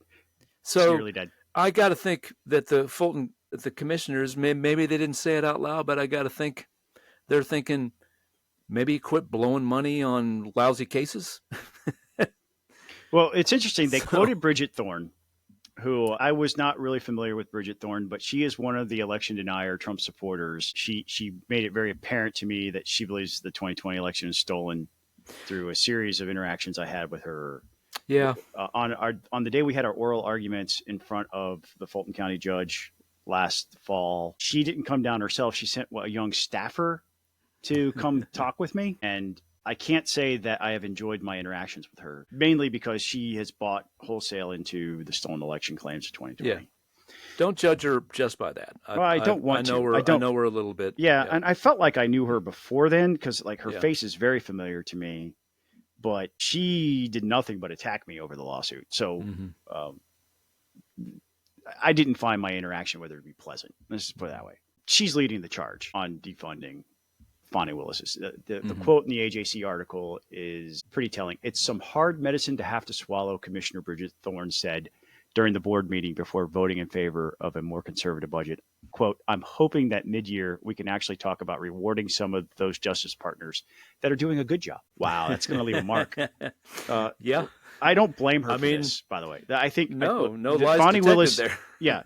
So
it's nearly dead.
I got to think that the commissioners, maybe they didn't say it out loud, but I got to think they're thinking, maybe quit blowing money on lousy cases.
Well, it's interesting. They quoted Bridget Thorne, who I was not really familiar with Bridget Thorne, but she is one of the election denier Trump supporters. She made it very apparent to me that she believes the 2020 election is stolen through a series of interactions I had with her.
Yeah.
On the day we had our oral arguments in front of the Fulton County judge last fall, she didn't come down herself. She sent a young staffer to come talk with me. And I can't say that I have enjoyed my interactions with her, mainly because she has bought wholesale into the stolen election claims of 2020.
Yeah. Don't judge her just by that.
I don't want to.
I know her a little bit.
Yeah, and I felt like I knew her before then because her face is very familiar to me. But she did nothing but attack me over the lawsuit. So I didn't find my interaction with her to be pleasant. Let's just put it that way. She's leading the charge on defunding Fani Willis. The quote in the AJC article is pretty telling. It's some hard medicine to have to swallow, Commissioner Bridget Thorne said during the board meeting before voting in favor of a more conservative budget. Quote, I'm hoping that mid-year we can actually talk about rewarding some of those justice partners that are doing a good job. Wow, that's going to leave a mark.
Yeah.
I don't blame her for this, by the way. I think
no lies
Fani Willis
there.
Yeah,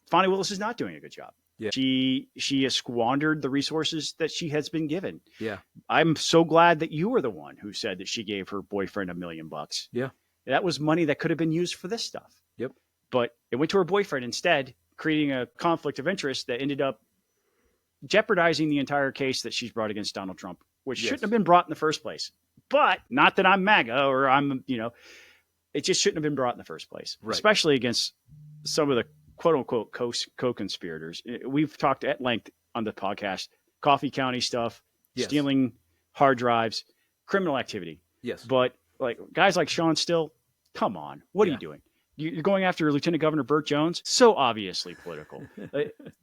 Fani Willis is not doing a good job. Yeah. She has squandered the resources that she has been given.
Yeah.
I'm so glad that you were the one who said that she gave her boyfriend $1 million.
Yeah.
That was money that could have been used for this stuff.
Yep.
But it went to her boyfriend instead, creating a conflict of interest that ended up jeopardizing the entire case that she's brought against Donald Trump, which shouldn't have been brought in the first place. But not that I'm MAGA or it just shouldn't have been brought in the first place, right. Especially against some of the quote unquote co-conspirators. We've talked at length on the podcast, Coffee County stuff, stealing hard drives, criminal activity.
Yes.
But guys like Sean Still, come on, what are you doing? You're going after Lieutenant Governor Burt Jones? So obviously political.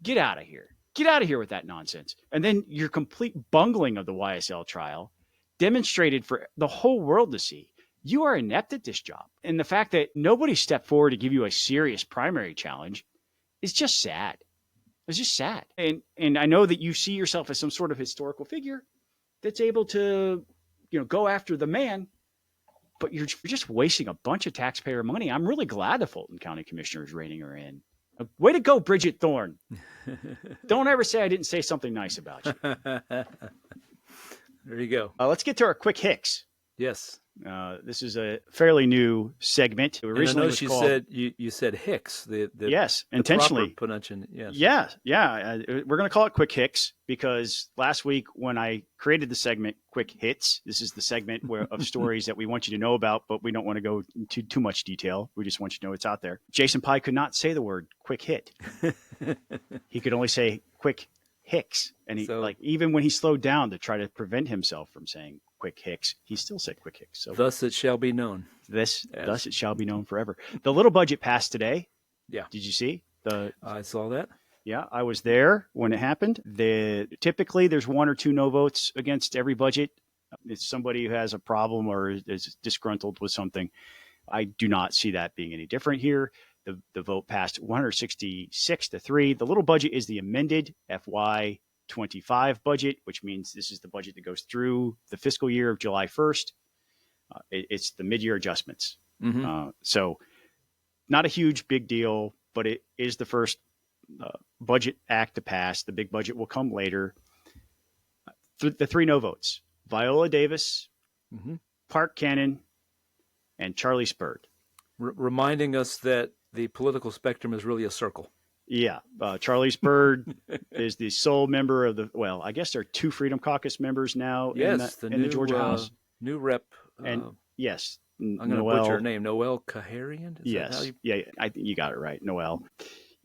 Get out of here. Get out of here with that nonsense. And then your complete bungling of the YSL trial demonstrated for the whole world to see. You are inept at this job. And the fact that nobody stepped forward to give you a serious primary challenge is just sad. It's just sad. And I know that you see yourself as some sort of historical figure that's able to, go after the man, but you're just wasting a bunch of taxpayer money. I'm really glad the Fulton County Commissioner is reining her in. Way to go, Bridget Thorne. Don't ever say I didn't say something nice about you.
There you go.
Let's get to our quick hicks.
Yes.
This is a fairly new segment.
Originally, said you said Hicks.
Yes, intentionally.
Pronunciation. Yes.
Yeah. We're going to call it Quick Hicks because last week when I created the segment Quick Hits, this is the segment of stories that we want you to know about, but we don't want to go into too much detail. We just want you to know it's out there. Jason Pye could not say the word quick hit. He could only say quick Hicks, and even when he slowed down to try to prevent himself from saying Quick Hicks. He still said Quick Hicks. So
thus it shall be known.
Thus it shall be known forever. The little budget passed today.
Yeah.
Did you see?
I saw that.
Yeah, I was there when it happened. Typically, there's 1 or 2 no votes against every budget. It's somebody who has a problem or is disgruntled with something. I do not see that being any different here. The vote passed 166-3. The little budget is the amended FY25 budget, which means this is the budget that goes through the fiscal year of July 1st. It's the mid-year adjustments.
Mm-hmm.
So not a huge big deal, but it is the first budget act to pass. The big budget will come later. The 3 no votes: Viola Davis, Park Cannon, and Charlie Spurd.
Reminding us that the political spectrum is really a circle.
Yeah. Charlie Spurd is the sole member of I guess there are 2 Freedom Caucus members now in the Georgia House.
New rep.
And yes.
I'm going to butcher her name. Noel Kaharian?
Yes. Yeah, I think you got it right. Noel.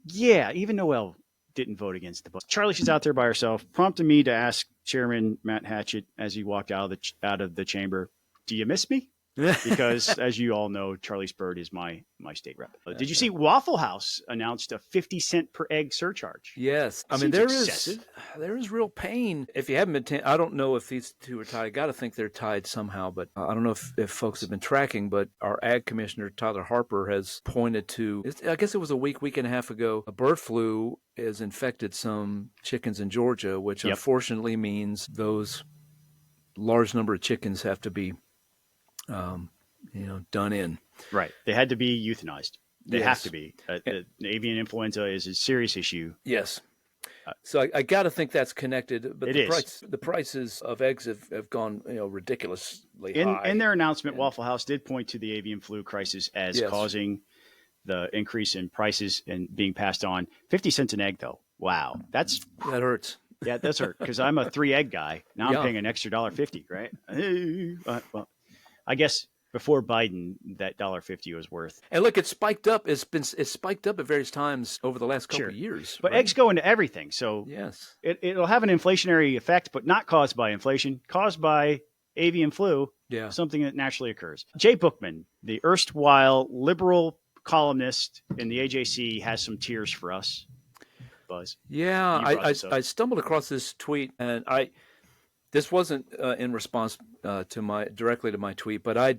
Yeah, even Noel didn't vote against the budget. Charlie, she's out there by herself, prompted me to ask Chairman Matt Hatchett as he walked out of the chamber, "Do you miss me?" Because, as you all know, Charlie Spurd is my state rep. Did you see Waffle House announced a 50-cent per egg surcharge?
Yes. I mean, there is real pain. If you haven't been, I don't know if these 2 are tied. I got to think they're tied somehow, but I don't know if folks have been tracking, but our ag commissioner, Tyler Harper, has pointed to, I guess it was a week and a half ago, a bird flu has infected some chickens in Georgia, which unfortunately means those large number of chickens have to be done in.
Right. They had to be euthanized. They have to be. Avian influenza is a serious issue.
Yes. So I got to think that's connected. But the prices of eggs have gone ridiculously high.
In their announcement, Waffle House did point to the avian flu crisis as causing the increase in prices and being passed on. 50 cents an egg, though. Wow. That
hurts.
Yeah, it does hurt because I'm a 3 egg guy. Now I'm paying an extra $1.50, right? Well, I guess before Biden, that $1.50 was worth.
And look, it's spiked up. It's spiked up at various times over the last couple of years.
But eggs go into everything, so
yes,
it'll have an inflationary effect, but not caused by inflation, caused by avian flu. Yeah, something that naturally occurs. Jay Bookman, the erstwhile liberal columnist in the AJC, has some tears for us. Buzz.
Yeah, I stumbled across this tweet, and this wasn't in response directly to my tweet, but I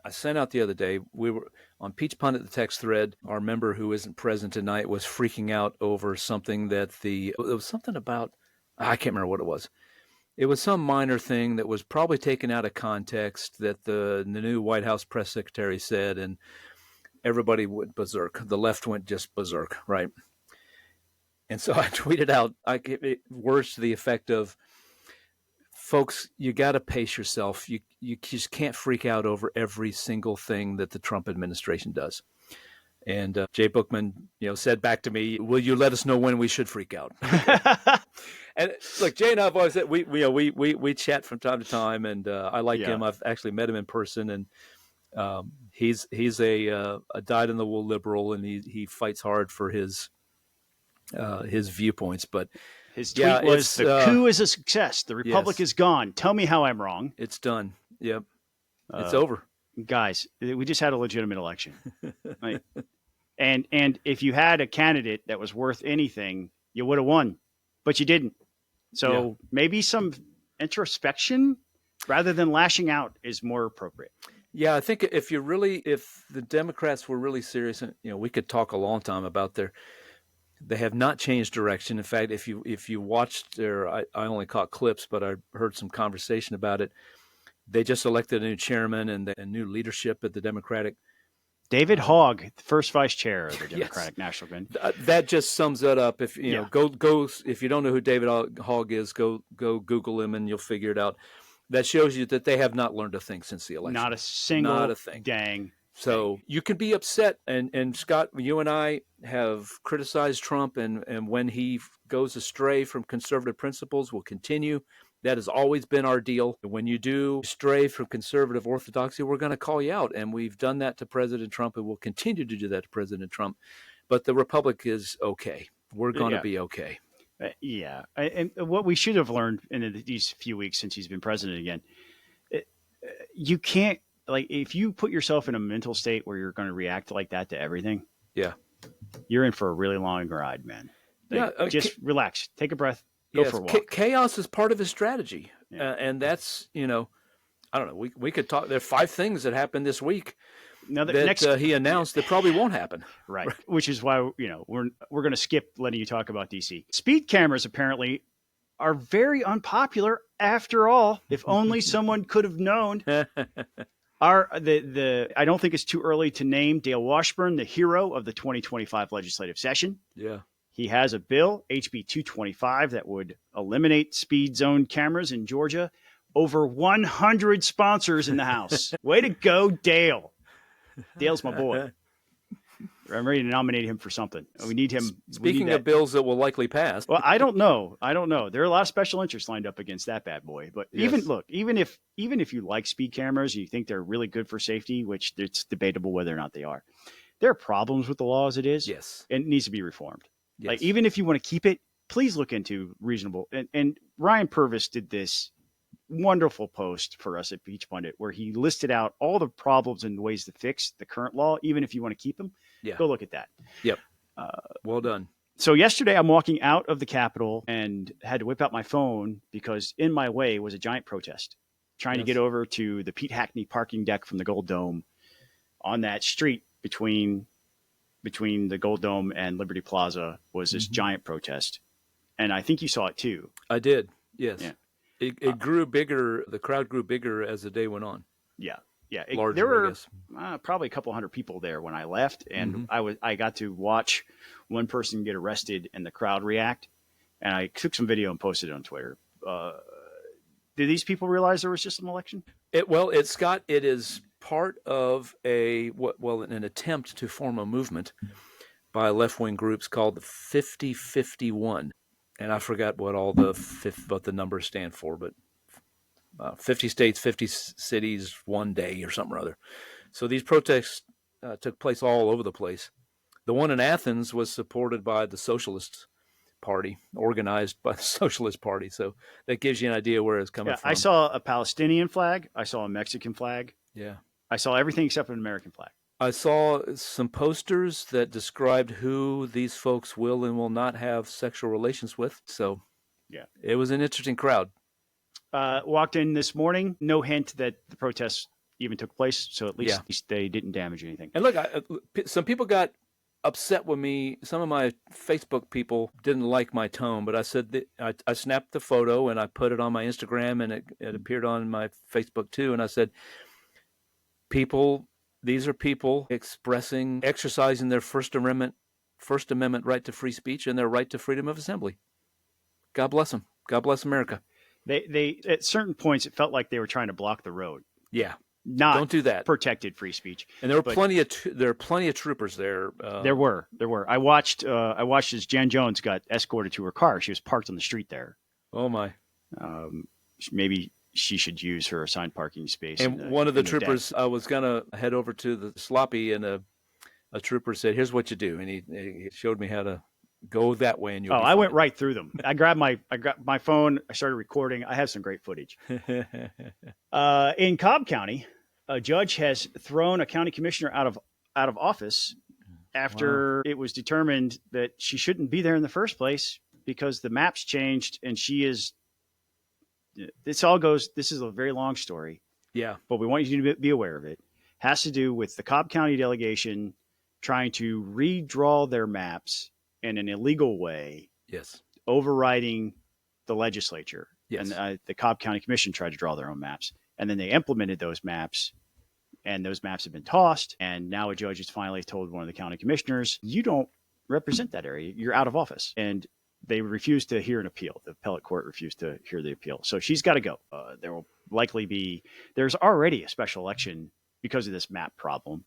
sent out the other day. We were on Peach Pundit, the text thread. Our member who isn't present tonight was freaking out over something it was something about, I can't remember what it was. It was some minor thing that was probably taken out of context that the new White House press secretary said, and everybody went berserk. The left went just berserk, right? And so I tweeted out words to the effect of, folks, you got to pace yourself. You just can't freak out over every single thing that the Trump administration does. And Jay Bookman, said back to me, "Will you let us know when we should freak out?" And look, Jay and I have always said we chat from time to time, and I like him. I've actually met him in person, and he's a dyed-in-the-wool liberal, and he fights hard for his viewpoints, but.
His tweet was, "The coup is a success. The republic is gone. Tell me how I'm wrong."
It's done. Yep. It's over.
Guys, we just had a legitimate election. Right? And if you had a candidate that was worth anything, you would have won. But you didn't. So maybe some introspection rather than lashing out is more appropriate.
Yeah, I think if the Democrats were really serious, and we could talk a long time about they have not changed direction. In fact, if you watched I only caught clips, but I heard some conversation about it. They just elected a new chairman and new leadership at the Democratic.
David Hogg, the first vice chair of the Democratic National Committee.
That just sums that up. If go if you don't know who David Hogg is, go Google him and you'll figure it out. That shows you that they have not learned a thing since the election.
Not a single thing. Dang.
So you can be upset, and Scott, you and I have criticized Trump, and when he goes astray from conservative principles, we'll continue. That has always been our deal. When you do stray from conservative orthodoxy, we're going to call you out, and we've done that to President Trump, and we'll continue to do that to President Trump. But the Republic is okay. We're going to be okay.
And what we should have learned in these few weeks since he's been president again, you can't, like, if you put yourself in a mental state where you're going to react like that to everything,
yeah,
you're in for a really long ride, man. Like,
yeah.
Just relax, take a breath, go for a walk.
Chaos is part of his strategy, and that's I don't know. We could talk. There are 5 things that happened this week that he announced that probably won't happen.
Right. Which is why we're going to skip letting you talk about DC. Speed cameras apparently are very unpopular after all. If only someone could have known. I don't think it's too early to name Dale Washburn the hero of the 2025 legislative session.
Yeah.
He has a bill, HB 225, that would eliminate speed zone cameras in Georgia. Over 100 sponsors in the House. Way to go, Dale. Dale's my boy. I'm ready to nominate him for something. We need him.
Speaking of bills that will likely pass.
Well, I don't know. There are a lot of special interests lined up against that bad boy. But even if you like speed cameras and you think they're really good for safety, which it's debatable whether or not they are, there are problems with the law as it is.
Yes.
And it needs to be reformed.
Yes.
Like, even if you want to keep it, please look into reasonable. And Ryan Purvis did this wonderful post for us at Beach Pundit where he listed out all the problems and ways to fix the current law, even if you want to keep them.
Yeah.
Go look at that.
Yep. Well done.
So yesterday I'm walking out of the Capitol and had to whip out my phone because in my way was a giant protest trying to get over to the Pete Hackney parking deck from the Gold Dome on that street between the Gold Dome and Liberty Plaza was this giant protest. And I think you saw it too.
I did. Yes.
Yeah.
It grew bigger. The crowd grew bigger as the day went on.
Yeah. Yeah.
Larger,
there were
I guess.
Probably a couple hundred people there when I left. And I got to watch one person get arrested and the crowd react. And I took some video and posted it on Twitter. Did these people realize there was just an election?
It's Scott. It is part of an attempt to form a movement by left-wing groups called the 50-51. And I forgot what the numbers stand for, but 50 states, 50 cities, one day or something or other. So these protests took place all over the place. The one in Athens was supported by the Socialist Party, organized by the Socialist Party. So that gives you an idea where it's coming from.
I saw a Palestinian flag. I saw a Mexican flag.
Yeah.
I saw everything except an American flag.
I saw some posters that described who these folks will and will not have sexual relations with. So, yeah, it was an interesting crowd.
Walked in this morning, no hint that the protests even took place. So at least they didn't damage anything.
And look, some people got upset with me. Some of my Facebook people didn't like my tone, but I said that I snapped the photo and I put it on my Instagram and it appeared on my Facebook too. And I said, these are people exercising their First Amendment right to free speech and their right to freedom of assembly. God bless them. God bless America.
They at certain points, it felt like they were trying to block the road.
Yeah.
Don't
do that.
Protected free speech.
And there were plenty of troopers there.
There were. I watched as Jen Jones got escorted to her car. She was parked on the street there.
Oh my.
Maybe she should use her assigned parking space.
And one of the troopers, I was going to head over to the sloppy, and a trooper said, "Here's what you do." And he showed me how to go that way. And
I went right through them. I grabbed my phone. I started recording. I have some great footage. In Cobb County, a judge has thrown a county commissioner out of office after it was determined that she shouldn't be there in the first place because the maps changed and she is. This is a very long story.
Yeah.
But we want you to be aware of it. Has to do with the Cobb County delegation trying to redraw their maps in an illegal way.
Yes.
Overriding the legislature.
Yes.
And the Cobb County Commission tried to draw their own maps. And then they implemented those maps. And those maps have been tossed. And now a judge has finally told one of the county commissioners, you don't represent that area. You're out of office. And they refused to hear an appeal. The appellate court refused to hear the appeal. So she's got to go. There will likely there's already a special election because of this map problem.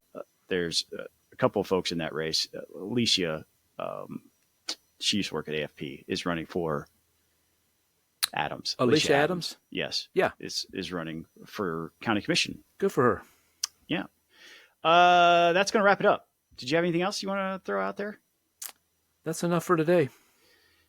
There's a couple of folks in that race. Alicia, she used to work at AFP, is running for Adams.
Alicia Adams?
Yes.
Yeah.
Is running for county commission.
Good for her.
Yeah. That's going to wrap it up. Did you have anything else you want to throw out there?
That's enough for today.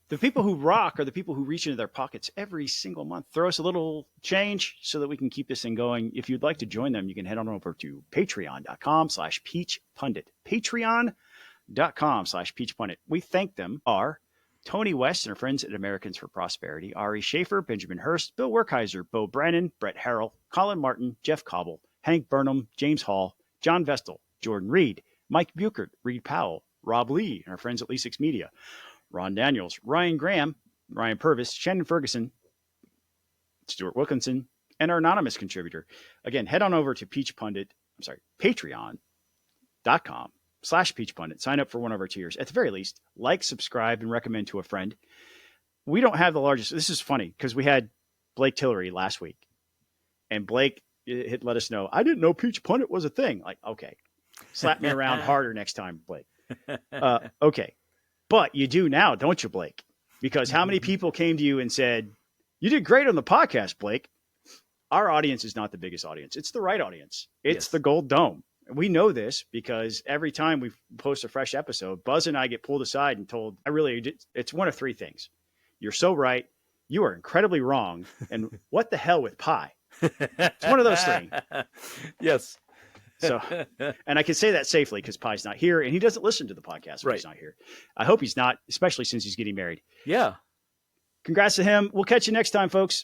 The people who rock are the people who reach into their pockets every single month. Throw us a little change so that we can keep this thing going. If you'd like to join them, you can head on over to patreon.com/peachpundit. Patreon.com/peachpundit. We thank them are Tony West and our friends at Americans for Prosperity, Ari Schaefer, Benjamin Hurst, Bill Werkheiser, Bo Brannon, Brett Harrell, Colin Martin, Jeff Cobble, Hank Burnham, James Hall, John Vestal, Jordan Reed, Mike Buchert, Reed Powell, Rob Lee, and our friends at Lee6 Media, Ron Daniels, Ryan Graham, Ryan Purvis, Shannon Ferguson, Stuart Wilkinson, and our anonymous contributor. Again, head on over to patreon.com/peachpundit. Sign up for one of our tiers. At the very least, like, subscribe, and recommend to a friend. We don't have the largest. This is funny because we had Blake Tillery last week, and Blake had let us know, I didn't know Peach Pundit was a thing. Like, okay, slap me around harder next time, Blake. Okay. But you do now, don't you, Blake? Because how many people came to you and said, you did great on the podcast, Blake? Our audience is not the biggest audience. It's the right audience. It's the Gold Dome. We know this because every time we post a fresh episode, Buzz and I get pulled aside and told, it's one of three things. You're so right. You are incredibly wrong. And what the hell with pie? It's one of those three.
Yes.
So, and I can say that safely because Pie's not here and he doesn't listen to the podcast when he's not here. I hope he's not, especially since he's getting married.
Yeah.
Congrats to him. We'll catch you next time, folks.